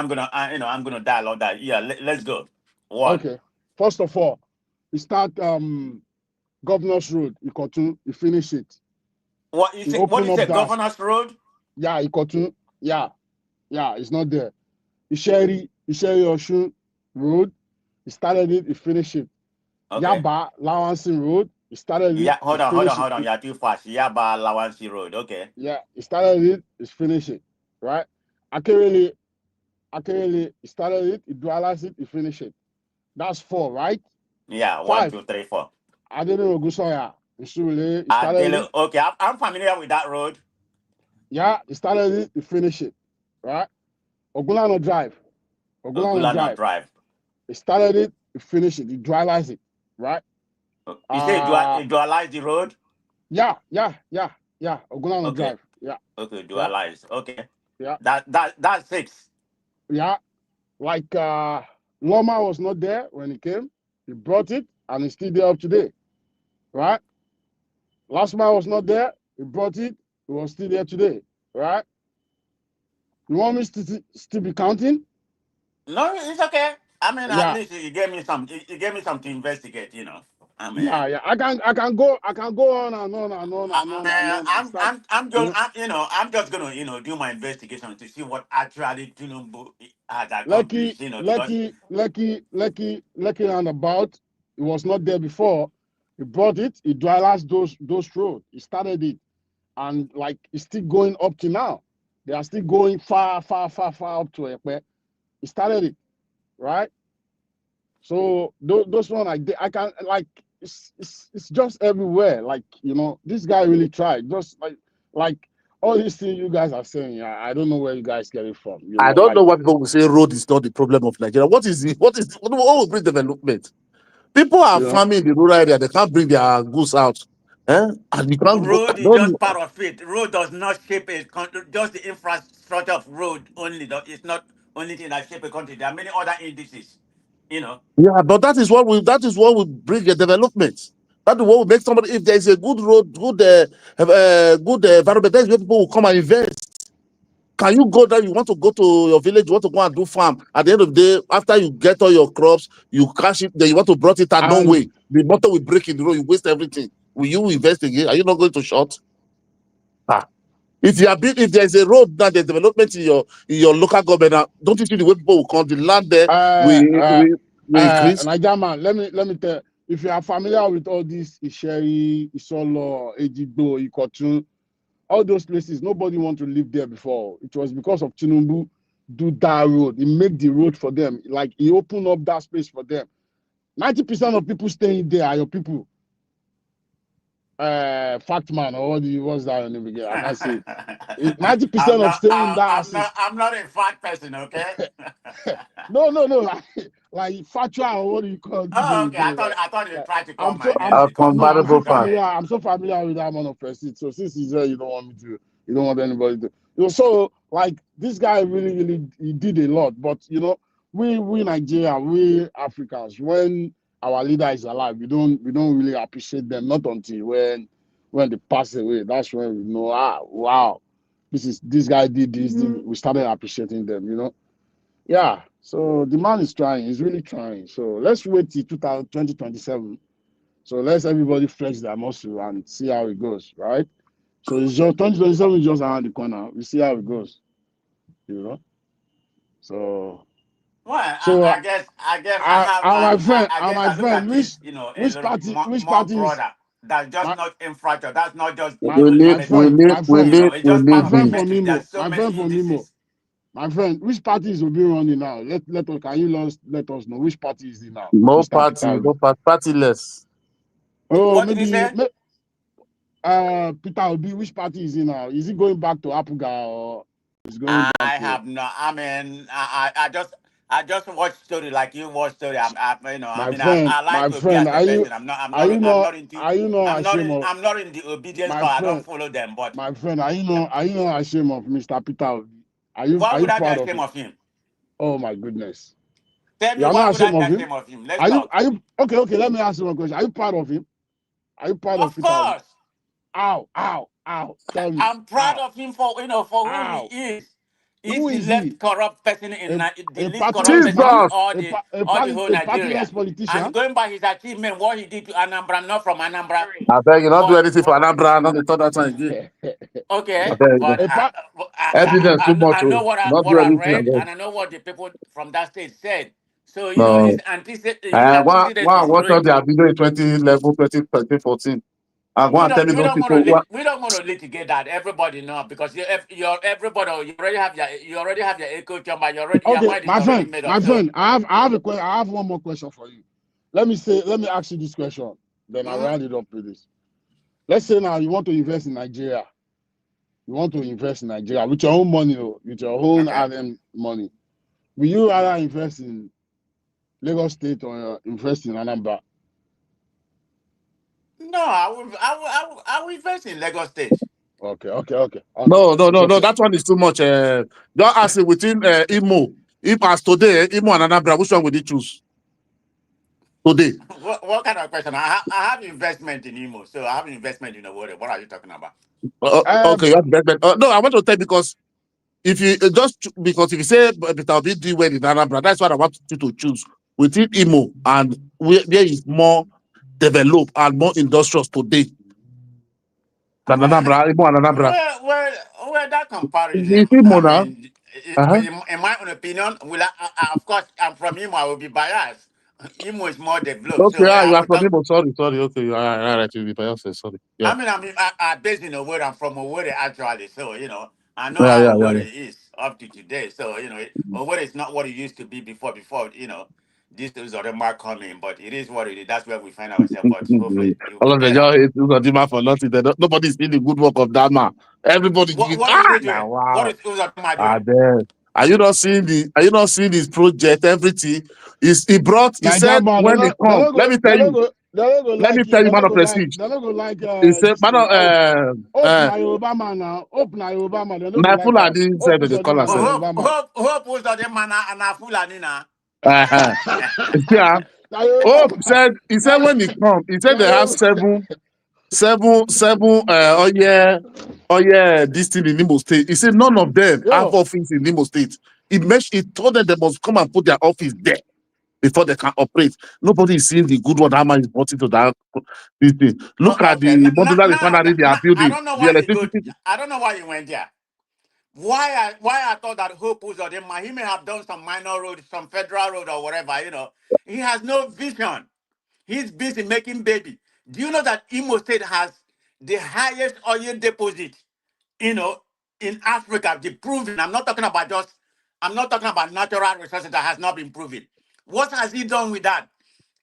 gonna I'm gonna dialogue that. Yeah, let's go. One. okay. First of all, he start Governor's Road, he finish it. What He is it? What open is up it? that. Governor's Road? Yeah, yeah, it's not there. Isheri Oshun Road, he started it, he finished it. Okay. Yaba Lawansin Road, he started it, Yeah, he finished it. hold on. You're too fast. Yaba Lawansi Road. Okay. Yeah, he started it, he finished it. Right? Akerele, he started it, he dualized it, he finished it. That's 4, right? Yeah, one, 5, two, three, four. Adele Ogusoya, he started it. Okay, I'm familiar with that road. Yeah, he started it, he finished it. Right? Ogulano Drive, Ogulano Drive. he started it, he finished it, he dualized it. Right? You say Uh dualize the road? yeah, Ogulano Okay. Drive. Yeah, Okay, yeah, dualize. Okay. yeah, That's 6. yeah. Like Loma was not there when he came. He brought it and it's still there up today. Right? Last man was not there. He brought it. It was still there today. Right? You want me to still be counting? No, it's okay. I mean, at Yeah, least you gave me some. You gave me something to investigate. I mean, yeah. I can go on and on and on and on and on and start. You know, I'm just gonna, do my investigation to see what actually Tinubu has Lucky, accomplished. Because lucky, lucky, lucky, lucky roundabout. It was not there before. He brought it. He dualized those roads. He started it, and like it's still going up to now. They are still going far up to Ekpe. He started it, right? So those one I can like it's just everywhere. Like this guy really tried. Just like all these things you guys are saying. I don't know where you guys get it from. I don't Like know why people will say road is not the problem of Nigeria. What will bring development? People are you know. farming in the rural area. They can't bring their goods out. And you can't go. Road is just part of it. Road does not shape a country. Just the infrastructure of road only. It's not only thing that shape a country. There are many other indices. You know. Yeah, but that is what will bring a development. That is what will make somebody. If there is a good road, good environment, that's where people will come and invest. Can you go there? You want to go to your village, you want to go and do farm. At the end of the day, after you get all your crops, you cash it, then you want to brought it out. No way. The motor will break in the road, you waste everything. Will you invest again? Are you not going to short? If there's a road that there's development in your local government, don't you see the way people will come? The land there will increase. Niger man, let me tell you, if you are familiar with all these Isheri, Isolo, Ejigbo, Ikotun, all those places, nobody want to live there before. It was because of Tinubu do that road. He made the road for them. Like he opened up that space for them. 90% of people staying there are your people. Fact man, or what's that name again? I can't say it. 90% of staying in that house. I'm not a fat person, okay? No, like factual, or what do you call it? Oh, okay. I thought you tried to call my name. I'm so familiar with that man of person. So since he's there, you don't want anybody to. So like this guy really he did a lot. But we Nigeria, we Africans, when our leader is alive, we don't really appreciate them. Not until when they pass away. That's when we know, wow, this guy did this. We started appreciating them. Yeah. So the man is trying. He's really trying. So let's wait till 2027. So let's everybody flex their muscle and see how it goes, right? So it's just 2027 is just around the corner. We see how it goes. So. Well, I guess my friend, which party broader. That's just not infrastructure. That's not just my friend from Imo. My friend, which party is Obi running now? Let us. Can you let us know which party is it now? No partyless. Oh, maybe Peter Obi. Which party is he now? Is he going back to Apuga or is going back to... have no. I mean, I just watch story like you watch story. I like to be as a person. I'm not into the obedience part. I don't follow them. But my friend, are you not ashamed of Mr. Peter Obi? Why would I be ashamed of him? Oh my goodness. Tell me why would I be ashamed of him? Let's talk. Are you okay? Let me ask you one question. Are you proud of him? Are you proud of Peter Obi? Of course. Ow. Tell me. I'm proud of him for who he is. He's the least corrupt person in the least corrupt person in all the whole Nigeria. And going by his achievement, what he did to Anambra, not from Anambra. I beg you, not do anything for Anambra, not the third that time again. Okay, but evidence too much. I know what I read, and I know what the people from that state said. So his antecedents. What are the video in 2011, 2014? We don't want to litigate that. Everybody know because you're everybody. You already have your echo chamber. My friend. I have one more question for you. Let me ask you this question. Then I'll round it up with this. Let's say now you want to invest in Nigeria. You want to invest in Nigeria with your own money, with your own RM money. Will you rather invest in Lagos State or invest in Anambra? No, I will invest in Lagos State. Okay. No. That one is too much. Don't ask it within Imo. If as today, Imo and Anambra, which one would you choose? Today. What kind of question? I have investment in Imo, so I have investment in the water. What are you talking about? Okay, you have investment. No, I want to tell you because if you say Peter Obi do well in Anambra, that's what I want you to choose within Imo and where is more developed and more industrious today than Anambra, Imo and Anambra. Well, that comparison. In my own opinion, of course, I'm from Imo. I will be biased. Imo is more developed. Okay, you are from Imo. Sorry. Okay, you are right. You'll be biased. Sorry. Yeah. I'm based in Owerri. I'm from Owerri actually. So I know how Owerri is up to today. So Owerri is not what it used to be before. This is already mark coming, but it is what it is. That's where we find ourselves. But hopefully, all of the y'all hate Uzodinma for nothing. Nobody's seen the good work of that man. Everybody. What is he doing? Wow. What is Uzodinma doing? Are you not seeing his project? Everything he said when they come. Let me tell you. They don't go Let me like you. tell you, They man don't of go like. prestige. They don't go like It's a this man thing. of Hope na Obama now. Hope na Obama. They don't go na like am. Fulani said Hope they is call Odema na herself. Obama. Hope was the man and a fool and na. Uh-huh. Yeah. Na Hope Obama. said he said when he come, he said they have seven oh yeah, this thing in Imo State. He said none of them have Yo, office in Imo State. He told them they must come and put their office there before they can operate. Nobody is seeing the good one how much is brought into that this thing. Look at Okay. the modular refinery they are I building. don't know The why you go. electricity I don't know why you went there. Why I thought that Hope was on him. He may have done some minor road, some federal road or whatever. He has no vision. He's busy making baby. Do you know that Imo State has the highest oil deposit? In Africa, the proven. I'm not talking about natural resources that has not been proven. What has he done with that?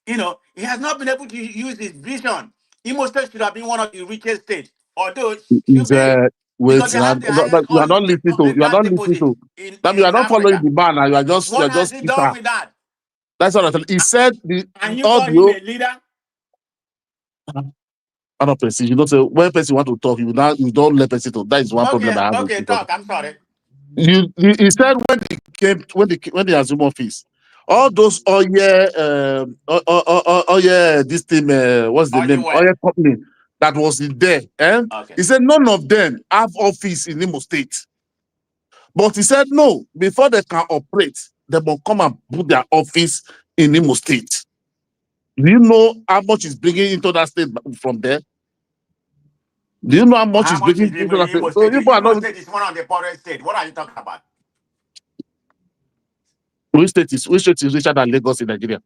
He has not been able to use his vision. Imo State should have been one of the richest states, although should is be, because wait they now. have the highest You are not listening to gas deposit now you are in not following Africa. the man now. You are What has just he done Peter. with that? That's what I tell you. He said And you all call him the a leader? out of person. You don't say when person want to talk, you don't let person talk. That is one problem I have with Okay, people. talk. I'm sorry. He said when he assumed office, all those this thing what's the Are you name well? oil company that was in there, and Okay. he said none of them have office in Imo State. But he said no, before they can operate, they must come and put their office in Imo State. Do you know how much is bringing into that state from there? Do you know how much How is much is bringing into that state? Imo So State? people are Imo not State is one of the poorest states. What are you talking about? which state is richer than Lagos in Nigeria?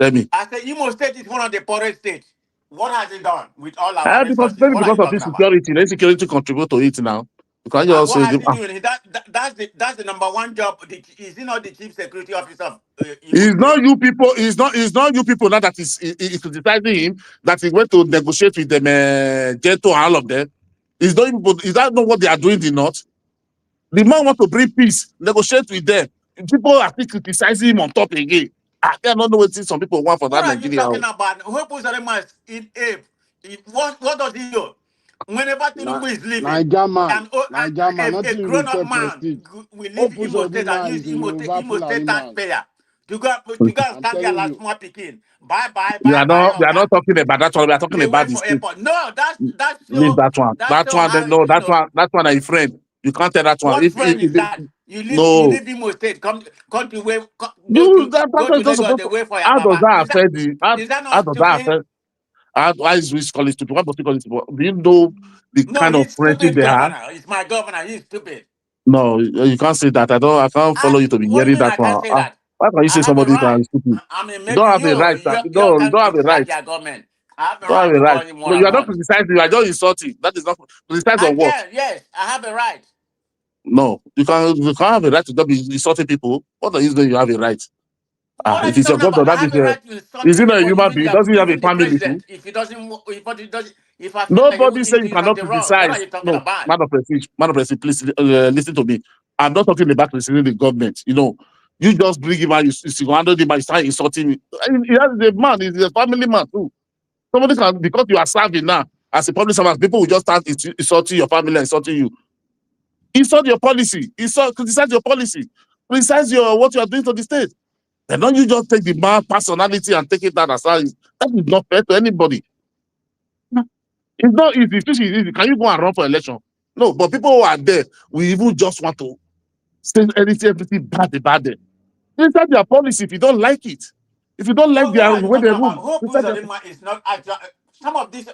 Tell me. I said Imo State is one of the poorest states. What has it done with all our Because resources? maybe What are because you of talking about? insecurity, the insecurity contribute to it now. You can just What say has he doing? That's the number one job. Is he not the chief security officer of Imo it's State? not you people, it's not you people now that is criticizing him that he went to negotiate with them, Ghetto and all of them. It's not you people, is that not what they are doing in the north? The man want to bring peace, negotiate with them. People are still criticizing him on top again. I cannot know what some people want for What that are you Nigeria. talking about? Hope Uzodinma is in ape. What does he do? Whenever na Tinubu is leaving, Naija man. a Nothing grown-up repair man prestige. will leave Hope Imo State and Uzodinma use is a Yoruba Imo State Fulani man. taxpayer to go and I'm stand there telling like you. small pikin. Bye bye We bye are bye, not Oga. talking about that one. We are talking They about wait the for state. airport. No, that's Leave so that one. that's That so one, how no, that one is a friend. You can't tell that one. what friend is that? You No, leave Imo State, come to wait, that go one to is not Lagos. supposed They to. wait for your How does baba. that affect the? Is that How not does that stupid? affect? Why is we call it stupid? Why must we call it stupid? Do you know the No, kind of he's friendship stupid they have? governor. He's my governor. He's stupid. No, you can't say that. I can't follow you to be What do you hearing mean that I can't one. say that? Why can you I say have a somebody right. can stupid? I mean, You don't maybe have a right. you You can't don't have a criticize right. their government. I have You a don't have right a to call right. him what No, I you are not want. criticizing. You are just insulting. That is not criticize I on what? can, yes, I have a right. No, you can't have a right to not be insulting people. What are you doing? You have a right. What are If you it's your talking governor, about? I that have means a right to insult is he not a anybody, human being? Doesn't he have a even the family too? president. If I feel like Nobody say you he's cannot not wrong, what are criticize. you talking No, about? man of prestige, please listen to me. I'm not talking about criticizing the government. You just bring him out, you handle him, and you start insulting him. He has a man, he's a family man too. Somebody can, because you are serving now as a public servant, people will just start insulting your family and insulting you. Insult your policy, criticize your policy, criticize what you are doing to the state. Then don't you just take the man personality and take it down aside. That is not fair to anybody. It's not easy. It's easy. Can you go and run for election? No, but people who are there, we even just want to say everything bad about them. Inside their policy if you don't like it. If you don't like What their are you way they talking about? rule, Hope inside their Uzodinma is not actually. Some of this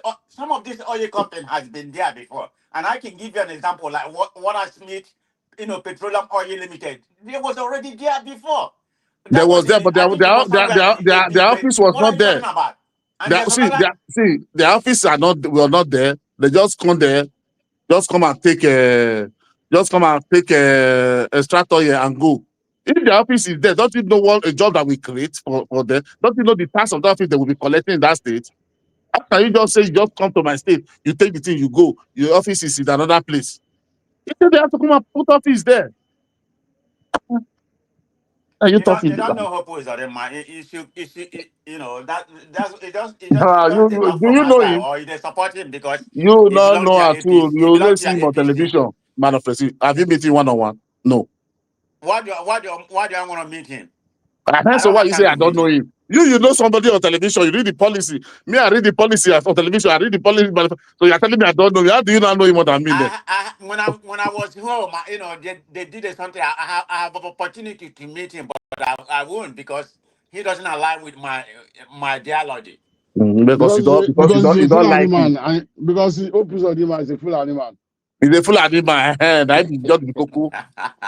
oil company has been there before, and I can give you an example like Water Smith, Petroleum Oil Limited. They was already there before. there That was was there, in, but I think it was somewhere in the their 80s. But office was what are not you there. talking about? And there's another. Their office were not there. They just come there, just come and take extract oil and go. If the office is there, don't you know what a job that we create for them? Don't you know the tax of the office they will be collecting in that state? How can you just say you just come to my state, you take the thing, you go, your office is in another place? You say they have to come and put office there. Are you They talking? don't know Hope is on man. You know, they You, talk do from you know outside, him? or they support him because You he not belongs to know your at all. APC. He You only belongs to see your him on APC. television. Man of President. Have you met him one on one? No. Why do I want to meet him? I So don't why have you say time I to don't meet know him. him? You know somebody on television. You read the policy. Me, I read the policy on television. I read the policy. So you're telling me I don't know him. How do you not know him more than me then? When I was home, you know, they did something. I have an opportunity to meet him, but I won't because he doesn't align with my ideology. Because you he's a full don't like animal, him. and because he opens on him as a full animal. He's a full animal. I be just the cocoa.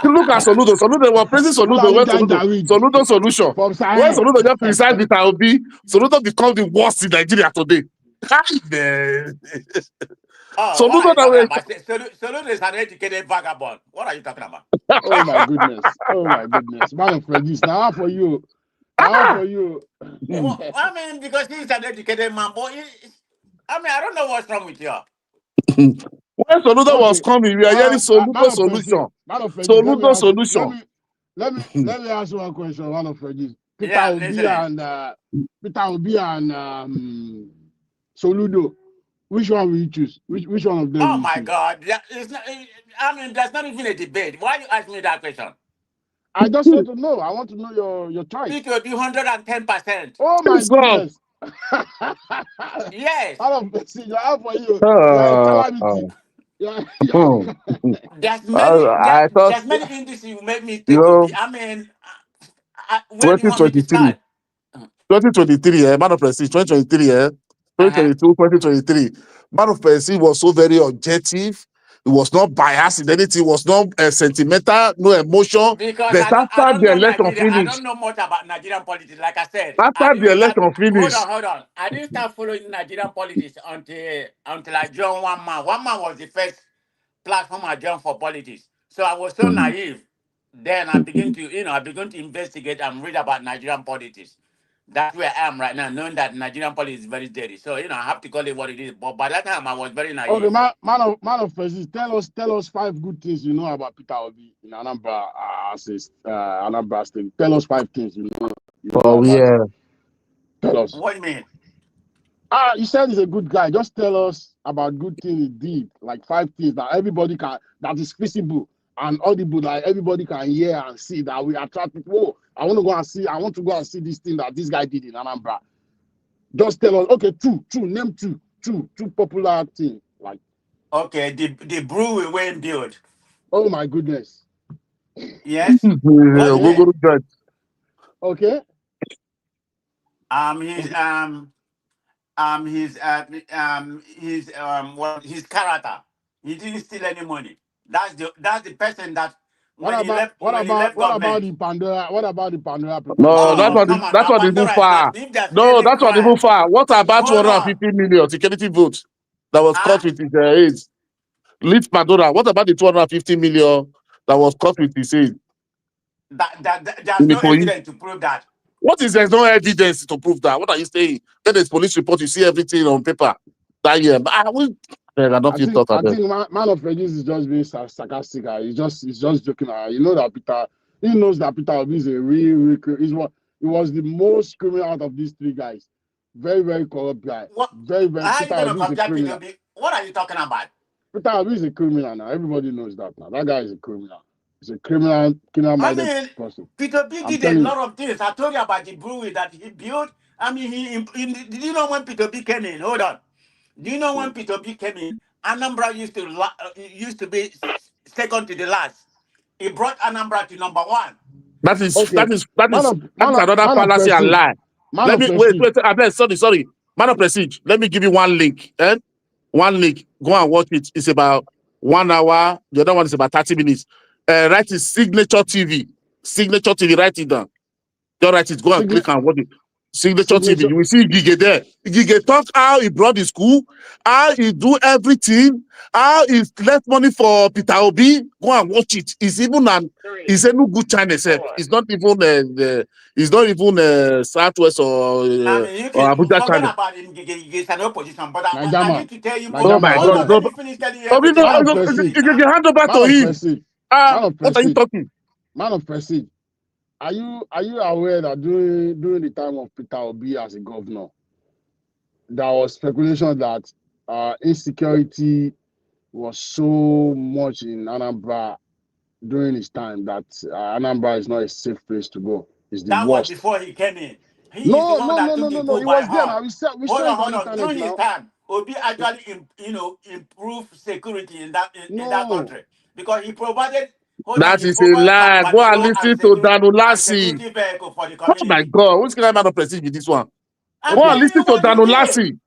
Look at Soludo. Soludo was praising Full Soludo. When animal Soludo, Javid Soludo solution. from When Sahel. Soludo just criticize with Obi, Soludo become the worst in Nigeria today. Man. Oh, what are Soludo you that talking way. about? Solu is an educated vagabond. What are you talking about? Oh my goodness. Oh my goodness. Man of Freddy's. Now for you. Now for you. Well, I mean, because he's an educated man, but I don't know what's wrong with you. When Soludo was Okay. coming, we are hearing Man Soludo of Freddy's. solution. Man of Freddy's. Soludo solution. Let me ask you one question. Man of Freddy's. Peter Yeah, I'm Obi listening. and Soludo. Which one will you choose? Which one of them will Oh you my choose? God. It's not, I mean, there's not even a debate. Why you ask me that question? I just want to know. I want to know your choice. It will be 110%. Oh my God. goodness. Yes. Out of you have for you. You are a Uh, calamity. hmm. I thought, There's many indices you make me you take know, Obi. I mean, where do you want me to 2023. start? 2023, Man of Prestige, 2023, Uh-huh. 2022, 2023. Man of Prestige was so very objective. It was not biased in anything. It was not sentimental, no emotion. Because But I after don't the know election Nigeria. I finished, don't know much about Nigerian politics. Like I said, I after the didn't start. election Hold finished, on, hold on. I didn't start following Nigerian politics until I joined One Man. One Man was the first platform I joined for politics. So I was so naive. Then I began to investigate and read about Nigerian politics. That's where I am right now, knowing that Nigerian politics is very dirty. So I have to call it what it is. But by that time, I was very Okay, naive. man of Freddy's. Tell us 5 good things you know about Peter Obi in Anambra Anambra State. Tell us 5 things you know oh about him. yeah, Tell us. What do you mean? You said he's a good guy. Just tell us about good things he did, like 5 things that that is visible and audible, that everybody can hear and see, that we attract people. Oh, I want to go and see this thing that this guy did in Anambra. Just tell us. Okay, name two popular things. Like, Okay, the brew we went build. oh my goodness. Yes. What Okay, again? okay. His his character. He didn't steal any money. That's the person that What when he about left government. the Pandora? What about the Pandora people? no, What that's Oh, about what them? come on that's now. what even Pandora is not. far. If there's No, any that's what even crime, far. What about hold on. 250 million security votes that was Huh? caught with his age? Lead Pandora. What about the 250 million that was caught with his age There's in the no police? evidence to prove that. What is there's no evidence to prove that? What are you saying? When there's police report, you see everything on paper. That year, I don't feel thought I of them. think man of Regis is just being sarcastic. He's just joking. You know that he knows that Peter Obi is a real he was the most criminal out of these 3 guys. Very, very corrupt guy. What? Very How are you Peter gonna Obi is a compare criminal. P2B? What are you talking about? Peter Obi is a criminal now. Everybody knows that now. That guy is a criminal. He's a I criminal-minded mean, person. P2B I'm did a telling you. lot of things. I told you about the brewery that he built. I mean, did you know when P2B came in? Hold on. Do you know when P2B came in? Anambra used to be second to the last. He brought Anambra to number 1. Okay. That is another Man of fallacy and Prestige. lie. Man Let of me wait. Prestige. Sorry. Man of Prestige. Let me give you one link. One link. Go and watch it. It's about 1 hour. The other one is about 30 minutes. Write it Signature TV. Signature TV. Write it down. Just write it. Go and Signature. click and watch it. Signature TV. Signature. You will see Gige there. Gige talk how he brought the school, how he do everything, how he left money for Peter Obi. Go and watch it. It's a no good China self. It's not even Southwest I mean, you or can Abuja forget channel. about him. He's an opposition, but I Naijama. need to tell you. Oh Naijama. my Hold Hold God. on, on. let me No, finish telling you Obi, no, everything Man of about Prestige. P2B now. hand over Man to of him. Prestige. Man of What are you Prestige. talking? Man of Prestige. are you aware that during the time of Peter Obi as a governor, there was speculation that insecurity was so much in Anambra during his time that Anambra is not a safe place to go. It's the That was worst. before he came in. He is the No, one no, that no, took no, the no, no. bull It by was there horn. now. We Hold saw on, it on hold on. internet During his now. time, Obi actually, improved security in that No, country because he provided. Hold on, That he is a provided lie. Go and patrol listen to and Danulasi. security vehicle for the Oh my community. God, which kind of prestige with this one? I'm Go and okay, telling listen you to what he did. Danulasi.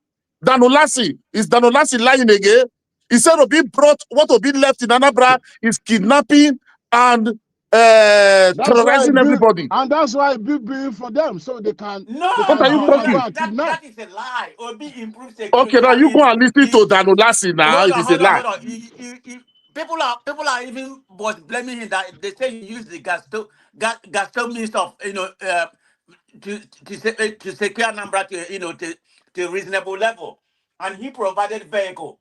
Danulasi. Is Danulasi lying again? He said Obi brought what Obi left in Anambra is kidnapping and that's why I terrorizing built, everybody. and that's why I built building for them so they What can are you No, kill and go talking? and kidnap. that is a lie. Obi improved Okay, security. now I you mean, go and listen to Danulasi now. hold It on, is a hold on, lie. hold on. People are even was blaming him that they say he used the gas means of to secure number to to a reasonable level, and he provided vehicle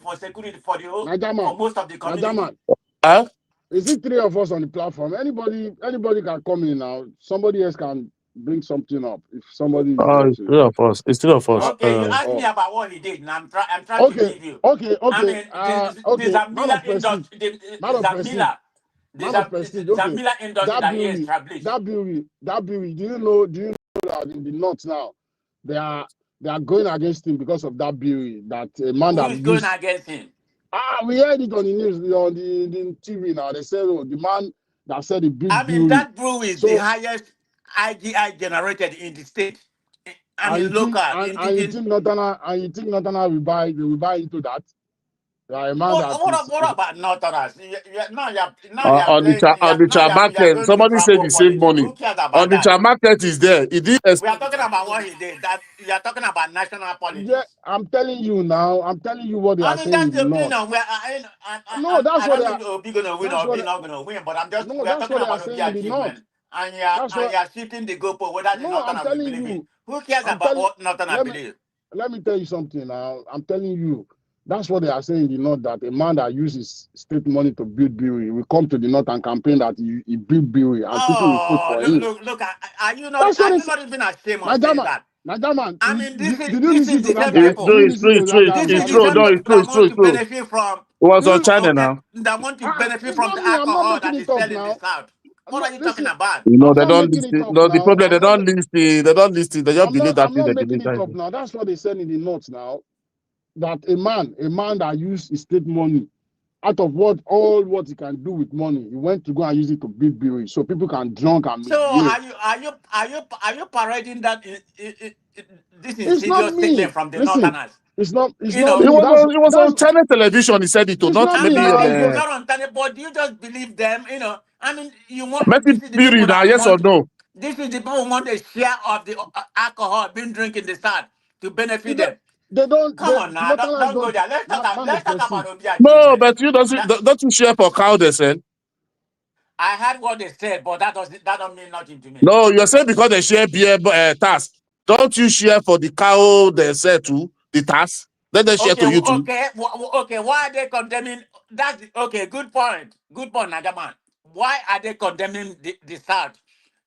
for security for Najaman, most of the community. Najaman. Huh? Is it three of us on the platform? Anybody can come in now. Somebody else can bring something up if somebody is there It's too. three of us. It's three of us. Okay, you asked me Oh, about what he did, and I'm trying to okay, give you. okay, I okay. mean, the Okay. Man Zamila of prestige, industry, man of prestige, man of The prestige. Okay, Zamila industry that that he brewery, established. that brewery. Do you know that in the north now they are they are going against him because of that brewery? That a man Who that is going used against him? we heard it on the news on the TV now. They said, oh, the man that said he built I mean, brewery. that brew is the So highest IGI generated in the state. I and mean, you think local. and you think Northern will buy into that? A man that What is about Northerners? Now you're playing. On the chat You're market, going to somebody said tribal he saved politics. money. Who cares On about the that? chat market is there. He did We are talking about what he did. That you're talking about national yeah, politics. I'm telling you now. I'm telling you what they I are mean, saying that's in the the north. opinion. Where No, that's I what don't they know are. if Obi gonna win That's or what Obi they, not gonna win, but no, we are that's talking what they are about Obi saying in the north. achievement, and That's what you're shifting the goalpost whether the no, I'm Northerners will telling believe it. you. Who cares I'm about telling what Northerners let me believe? let me tell you something now. I'm telling you. That's what they are saying in the north, that a man that uses state money to build brewery will come to the north and campaign that he built brewery and people will vote Oh, for him. look! That's what Are you it's not even ashamed of saying Najaman. that? Najaman, I mean, did you this listen is to the that same guy? It's Did people. true, you it's listen true, to it's that true, guy This on is it's the true. Saturday? same No, people it's true, that it's true, want it's to true. benefit from It was on China now. It's benefit from the not me. I'm not alcohol making that is it up selling in the now. south. What No, are you talking listen, about? You know, I'm they not don't making list it it. up No, the now. problem, they don't list it. They don't list it. They just believe that I'm thing not they making believe it that. up now. That's what they said in the notes now. That a man that used his state money out of what he can do with money, he went to go and use it to build brewery so people can drunk and So misbehave. are you parading that this It's not insidious statement me. from the Listen, northerners? it's You not know, It me. was on, it was That's on China television. He said it to it's not not I me maybe mean, now. okay, It's it's not not on Tele, but do you just believe them? You know, I mean, let this it is the be people read now, that yes or want, no. this is the people who want a share of the alcohol being drunk in the south to benefit it, don't- them. they don't Come they on now, Northerners don't go don't there. man Let's of talk about prestige. Obi No, achievement. but you don't you share for cow, they said. I heard what they said, but that don't mean nothing to me. No, you're saying because they share beer tax. Don't you share for the cow they sell to the tax? Let them share Okay, to you too. okay. Why are they condemning? Okay. Good point. Good point, Nagaman. Why are they condemning the South?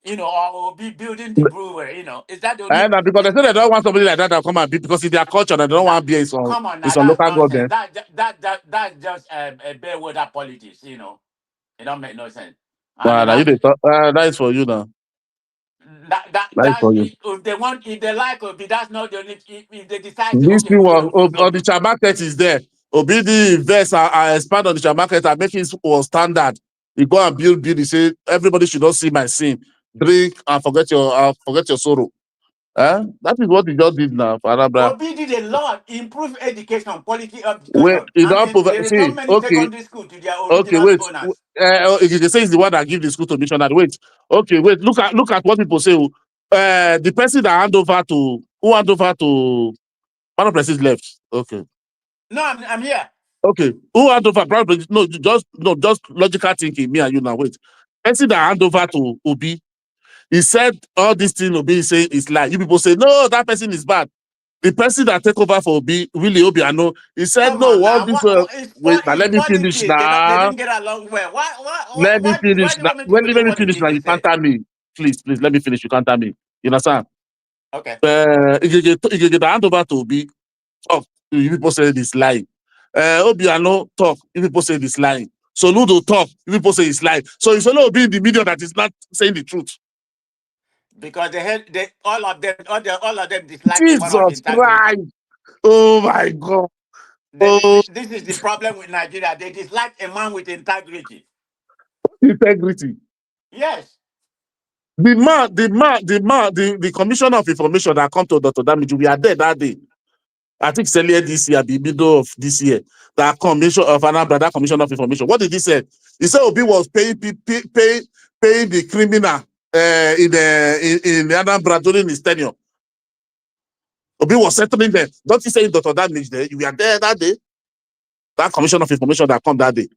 You know, or be building the brewery. You know, is that the only? And because they say they don't want somebody like that to come and be because it's their culture and they don't That want beer come on now, it's on that's local nonsense. government. That's just a bare word of politics. You know, it don't make no sense. I Nah, mean, nah, you dey talk, that is for you now. That is that's for you. if they like Obi, that's not the only. If they decide to This okay, thing we're was gonna push on the Obi. chat market is there. Obidi invest and expand on the chat market and make it was standard. You go and build. He say everybody should not see my sin. Drink and forget your sorrow. That is what he just did now for Arabra. Obi did a lot, improve education, quality Wait, education. he I don't mean, he provide. See, returned many okay, secondary schools to their okay, original wait. owners. They say he's the one that give the school to missionary. Wait, okay, wait. Look at what people say. The person that hand over to one of the left. Okay. No, I'm here. Okay. Who hand over? Probably just logical thinking. Me and you now. Wait. Person that hand over to Obi, he said all these things Obi is saying is lie. You people say no, that person is bad. The person that take over for Willie Obiano, he said, Come no, on all now. this, wait, now It's let me finish politics. They now. didn't get along well. Let me Why finish do you now. want me to believe Let me what finish it is now. you You can't said? tell me. Please, let me finish. You can't tell me. You understand? Okay. You get the hand over to Obi. Talk. You people say this lying. Obiano talk. You people say this lying. Soludo talk. You people say it's lying. So it's only Obi in the media that is not saying the truth. Because all of them dislike a man of Jesus integrity. Christ. Oh my God. Oh, This is the problem with Nigeria. They dislike a man with integrity. integrity. Yes. The commissioner of information that come to Dr. Damage, we are there that day. I think it's earlier this year, the middle of this year. That commission of Anambra, that commissioner of information. What did he say? He said Obi was paying the criminal in Anambra during his tenure. Obi was settling them. Don't you say Dr. Damage there? You were there that day. That commissioner of information that come that day.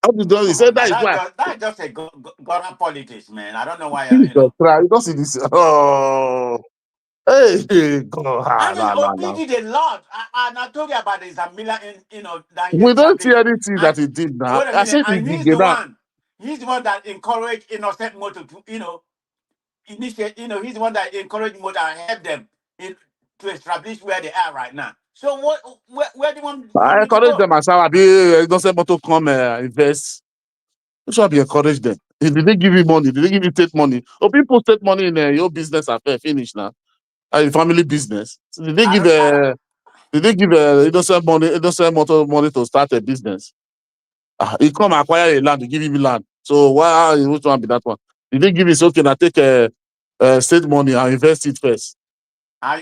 How did he Come say on now. that is why? That's just a Ghana politics, man. I don't know why, Jesus Christ, you don't see this. Oh, hey, God, I mean, Obi no. did a lot. And I told you about this a million, that he We don't see established. anything And that he did now. wait a I minute, said he and did that. he's the one that encouraged innocent motor to, initiate, he's the one that encouraged motor and helped them to establish where they are right now. So where do you want I me to encourage go? them as I be don't say to come invest. You should be encourage them. If they give you money, did they give you take money? Oh, people take money in your business affair, finish now. Family business. So did they I give don't, I don't, innocent money to start a business? He come acquire a land, he give him land. So why which one be that one? Did they give it okay now take state money and invest it first? are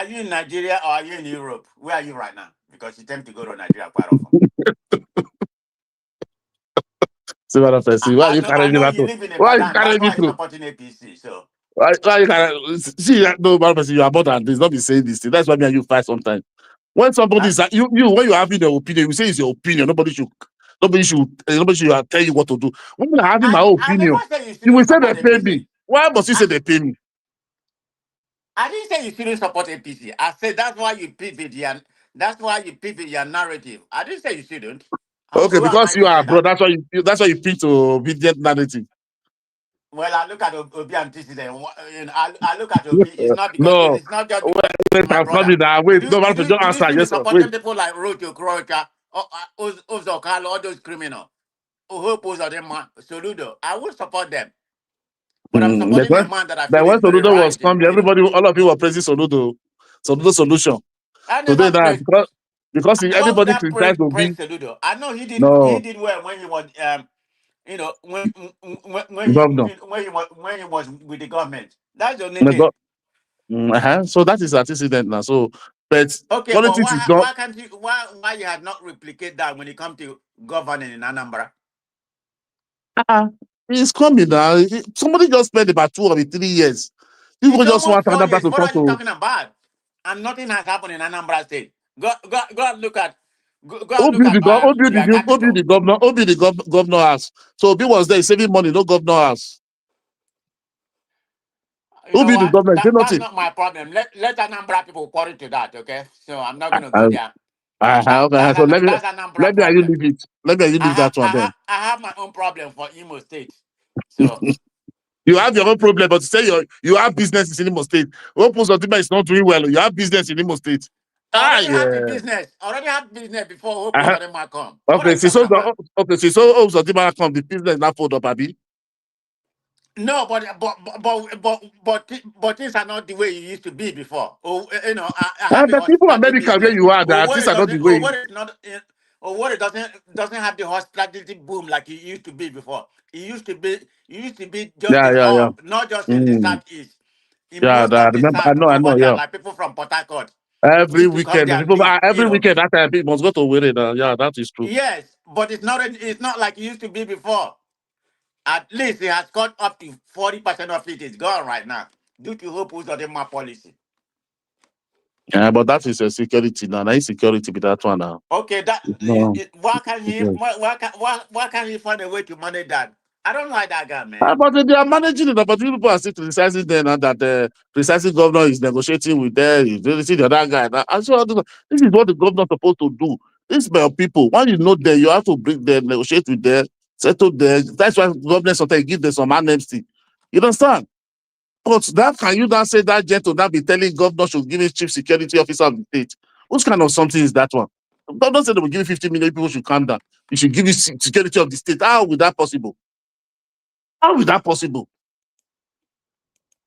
you in Nigeria or are you in Europe? Where are you right now? Because you tend to go to Nigeria quite often. See what I'm saying? Why you I carrying me know back you to? live in Why you Ibadan. That's carrying me why you're through? supporting APC. So Why you carry, see no bad person, you are more than this. Not be saying this thing. That's why me and you fight sometimes. When somebody is you when you're having the opinion, you say it's your opinion. Nobody should tell you what to do. When I'm having my own I never opinion, said you you will shouldn't say they support pay me. APC. Why must you say they pay me? I didn't say you shouldn't support APC. I said that's why you pivot your narrative. I didn't say you shouldn't. Okay, Who am because I you to are say bro. that? That's why you pick to obedient narrative. Well, I look at Obi and TC then. I look at Obi. It's not because No, it's not just because wait, he's my I'm brother. coming now. Did Wait, you no, did man, you just did you answer. see me Yes, sir. supporting Wait. people like Rocho Krocha, Uzo Kalo, all those criminals? Hope of them, Soludo. I will support them, but I'm Mm, supporting a man that I that feel when is very Soludo was right. coming, everybody, all of you were praising Soludo solution. I Today never that praised. Why would everybody I criticized praise Obi. Soludo? I know he No, did well when he was governor. when he was with the government. That's the only The thing. go- So that is antecedent now. So, but Okay, but politics is not. why can't you why you had not replicate that when it comes to governing in Anambra? Uh, it's coming now. Somebody just spent about 2 or 3 years. People It's just almost want four Anambra years. to What talk are you to talking about? And nothing has happened in Anambra State. Go and look at who build the gov- their who build capital. the governor, governor house. So Obi was there saving money, no governor house. You Who know build the what? governor? Say That's nothing. not my problem. Let Anambra people quarrel to that, okay? So I'm not gonna go there. Okay. So That's Anambra let me and you problem. leave it. Let me and you leave that one then. I have my own problem for Imo State. So You have your own problem, but say you have business in Imo State. Open Zotima is not doing well. You have business in Imo State. already have the Yeah. business. Already have business before Hope Uh-huh. might come. What are Okay, you talking about? so Zotima come, the business now fold up, Abi. No, but things are not the way it used to be before. Oh, I have a But people are hospitality medical where business. you are, Or that what these it are not the doesn't, or way. what it not, or what it doesn't have the hospitality boom like it used to be before. It used to be just the Yeah. hub, not just in the southeast. In Yeah, most of that the remember, south I over know, there, yeah. like people from Port Harcourt Every used to come weekend, there and people, live. every weekend that time people must go to Were. Yeah, that is true. Yes, but it's not like it used to be before. At least it has got up to 40% of it is gone right now due to Hope Uzodinma policy. Yeah, but that is a security now. That is security with that one now. Okay, No. why can't he find a way to manage that? I don't like that guy, man. But they are managing it, but people are still criticizing them and that the precisely governor is negotiating with them. You see the other guy. And so this is what the governor is supposed to do. These are people. When you know them, you have to bring them, negotiate with them, settle them. That's why government sometimes give them some amnesty. You understand? But that can you now say that jet will not be telling governor should give his chief security officer of the state? Which kind of something is that one? Governor said they will give you 50 million people should calm down. You should give you security of the state. How will that possible? How is that possible?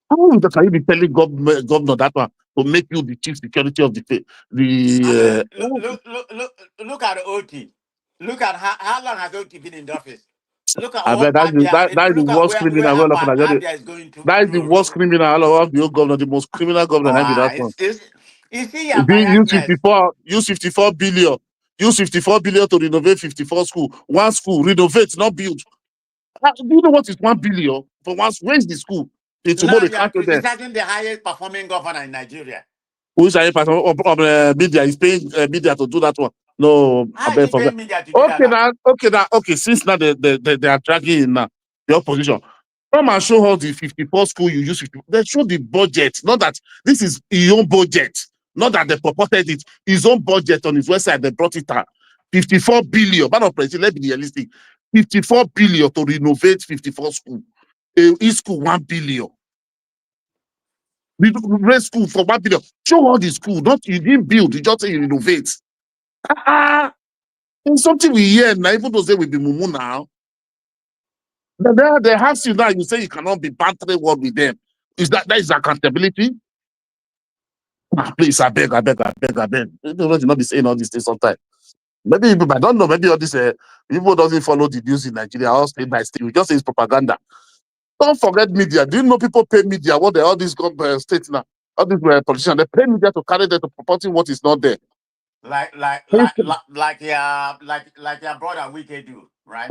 How can you be telling governor that one to make you the chief security of the state? Look at OT. Look at how long has OT been in the office? Look at I bet what that is the look at worst where criminal. Well, Abia is going to. that is the worst criminal all of your governor, the most criminal governor. I be that one. You see your Use biasness. 54 billion. Use 54 billion to renovate 54 school. One school, renovate, not build. Do you know what is 1 billion for one? Where is the school? Now Tomorrow you are can't go there. criticizing the highest performing governor in Nigeria. Who's a person of media is paying media to do that one? No, I bet forget. Okay. Since now they are dragging in now the opposition. Come and show us the 54 school you use. They show the budget. Not that this is his own budget. Not that they purported it. His own budget on his website. They brought it out. 54 billion. Man of president, let's be realistic. 54 billion to renovate 54 school. Each school 1 billion. We raise school for 1 billion. Show all the school. Not you didn't build, you just say you renovate. It's something we hear now, even though they will be mumu now. They have you now, you say you cannot be bantering word with them. That is accountability? Please, I beg. You not be saying all these things sometimes. Maybe I don't know, maybe all this people doesn't follow the news in Nigeria or state by state. We just say it's propaganda. Don't forget media. Do you know people pay media? What all these states now? All these politicians, they pay media to carry them to purporting what is not there. Like your brother Wike do, right?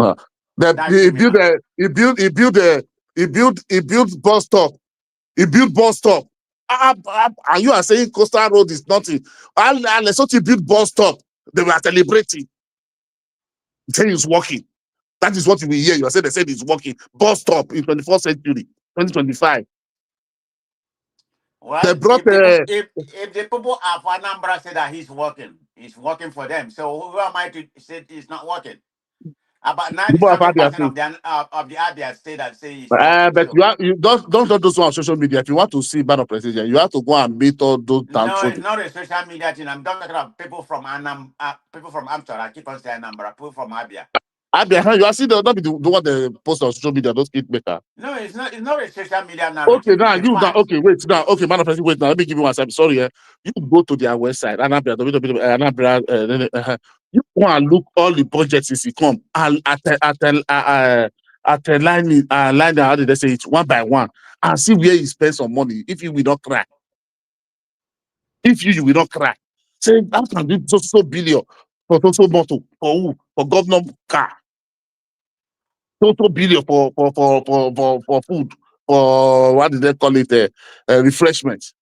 He built bus stop. He built bus stop. And you are saying Coastal Road is nothing. And so he built bus stop. They were celebrating. Saying it's working. That is what we hear. You are saying they said it's working. Bus stop in 21st century, 2025. Well, they brought if the people of Anambra say that he's working for them. So who am I to say he's not working? About 97% of the Abia state that say he's working. But you don't do those on social media. If you want to see Banner President, you have to go and meet all those No, it's not a social media thing. I'm talking about people from people from Amsterdam. I keep on saying Anambra, people from Abia. Abia, you are seeing not be the one that post on social media, those kid maker. No, it's not a social media narrative. Okay, now wait now. Okay, Banner President, wait now. Let me give you one. I'm sorry, you go to their website, Anambra, you go and look all the budgets since it come and at line how did they say it one by one and see where you spend some money. If you will not cry, you will not cry. Say that can do so billion for total motor for who? For governor car. Total billion for food, for what did they call it? Refreshment.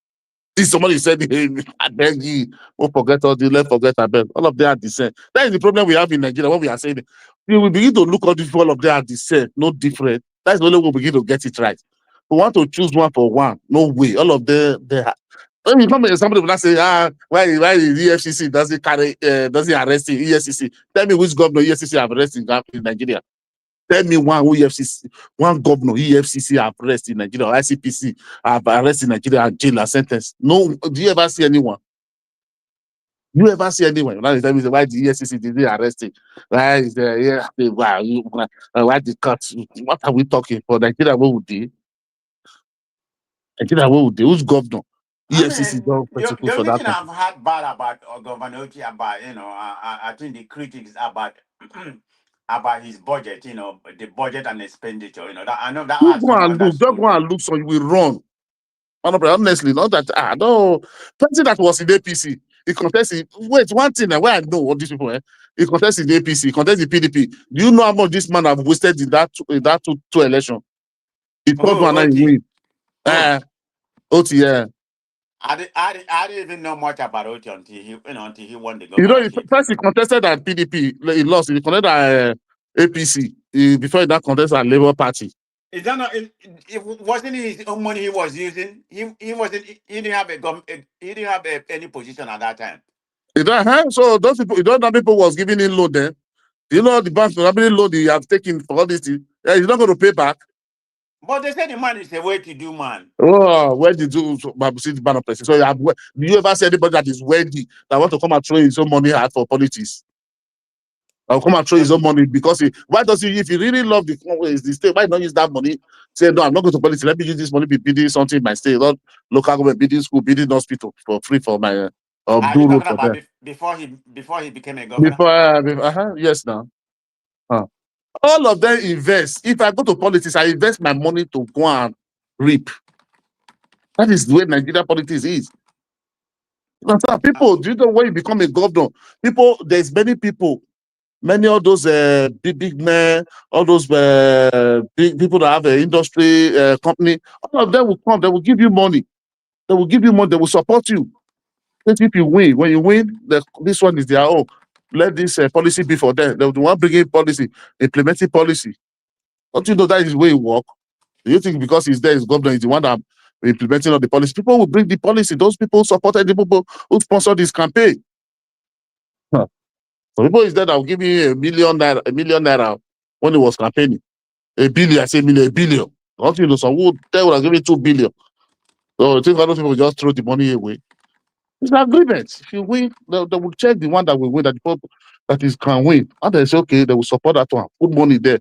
If somebody said, hey, I beg you, don't forget all the left, forget I beg. All of them are the same. That is the problem we have in Nigeria. What we are saying, we will begin to look at this, all of them are the same, no different. That's the only way we begin to get it right. We want to choose one for one. No way. All of them, they have. When you come, somebody will not say, why the EFCC doesn't arrest the EFCC? Tell me which governor EFCC have arrested in Nigeria. Tell me one governor EFCC have arrested in Nigeria or ICPC have arrested in Nigeria and jail and sentence. No, do you ever see anyone? You ever see anyone? Now you tell me why the EFCC didn't arrest him? Why is there? Why the cut? What are we talking for? Nigeria, what would they? Nigeria, what would they? Who's governor? EFCC don't prosecute for that. The only thing I've heard bad about Governor Oti about, I think the critics about his budget, the budget and expenditure, that I know that has come under don't go and look so you will run. Honestly, not that no person that was in APC, he contested. Wait, one thing where I know what these people he contested the APC, he contested the PDP. Do you know how much this man have wasted in that two election? He third one and he win. OT, yeah. I didn't even know much about OT until he won the government. First he contested at PDP, he lost. He contested at APC. before that contest at Labour Party. Is that not? It wasn't his own money he was using. He wasn't. He didn't have he didn't have any position at that time. So those people, you don't know people was giving him loan then. You know the bank probably loan he have taken for all this thing. Yeah, he's not going to pay back. But they said the man is a way to do, man. Oh, where did you see the ban of person? So do you ever see anybody that is wealthy that want to come and throw his own money out for politics? Or come and throw his own money because why does he, if he really love the state, why not use that money? Say, no, I'm not going to politics. Let me use this money be building something in my state, not local government, building school, building hospital for free for my Are do you road talking for about them. before he became a governor? Yes, now. All of them invest. If I go to politics, I invest my money to go and reap. That is the way Nigeria politics is. People, do you know when you become a governor? There's many people, many of those big men, all those big people that have an industry company, all of them will come, they will give you money. They will give you money, they will support you. If you win, when you win, this one is their own. Let this policy be for them. They will want bringing policy, implementing policy. Don't you know that is the way it works? Do you think because he's there, his governor is the one that implementing all the policy? People will bring the policy. Those people supported the people who sponsored this campaign. Huh. So people is there that will give me a million naira when he was campaigning. A billion, I say million, a billion. Don't you know some who they would have given 2 billion. So I think other people just throw the money away. It's an agreement. If you win, they will check the one that will win, that the people that is can win. And they say, okay, they will support that one. Put money there.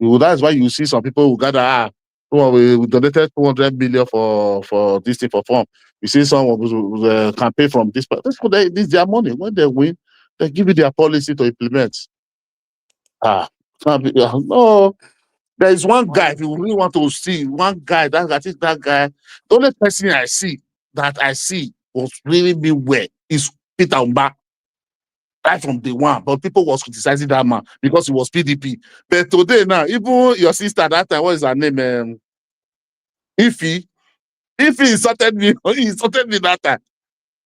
That's why you see some people who gather, we donated 200 million for this thing for form. You see someone who campaign from this, but this is their money. When they win, they give you their policy to implement. No, there is one guy. If you really want to see one guy, I think that guy, the only person I see was really mean well is Peter Umba. Right from day one, but people was criticizing that man because he was PDP. But today now, even your sister that time, what is her name? Ify insulted me. He insulted me that time.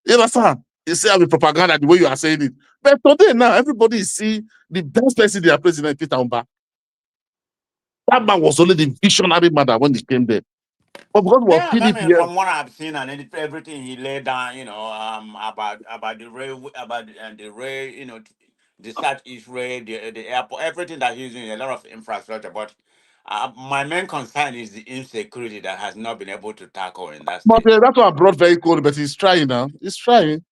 You understand? You say I'm a propaganda the way you are saying it. But today now, everybody is seeing the best person they are president Peter Umba. That man was only the visionary man that when he came there. But because it was Yeah, that man, PDP, from what I've seen and everything he laid down, about the rail, about the rail, the Southeast rail, the airport, everything that he's doing, a lot of infrastructure. But my main concern is the insecurity that has not been able to tackle in that but state. that's why I brought very cold. But he's trying now. He's trying.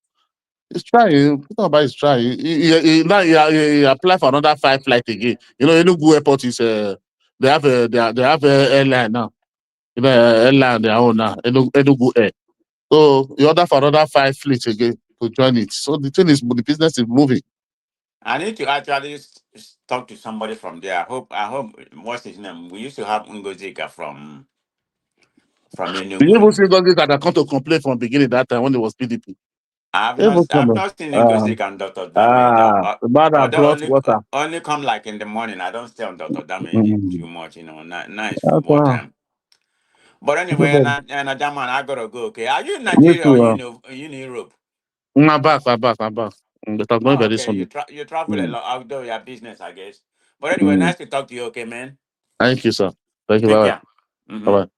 He's trying. Peter Umba is trying. He applied for another 5 flights again. Enugu Airport is they have a airline now. Airline their own now. Enugu Air. So he ordered for another 5 fleets again to join it. So the thing is, the business is moving. I need to actually talk to somebody from there. I hope, what's his name? We used to have Ngozika from The Enugu. even single that come to complain from beginning that time when it was PDP. I've not seen Ngozika and Dr. Dame. The man that They brought water. only come like in the morning. I don't stay on Dr. Dame too much, nice That's football time. But anyway, everybody. and German, I gotta go. Okay, are you in Me Nigeria or too. you in Europe? I'm back. But I'm going Oh, very okay. soon. You travel a Mm. lot outdoor your business, I guess. But anyway, Mm. nice to talk to you. Okay, man. Thank you, sir. Thank you. Take Bye care. bye.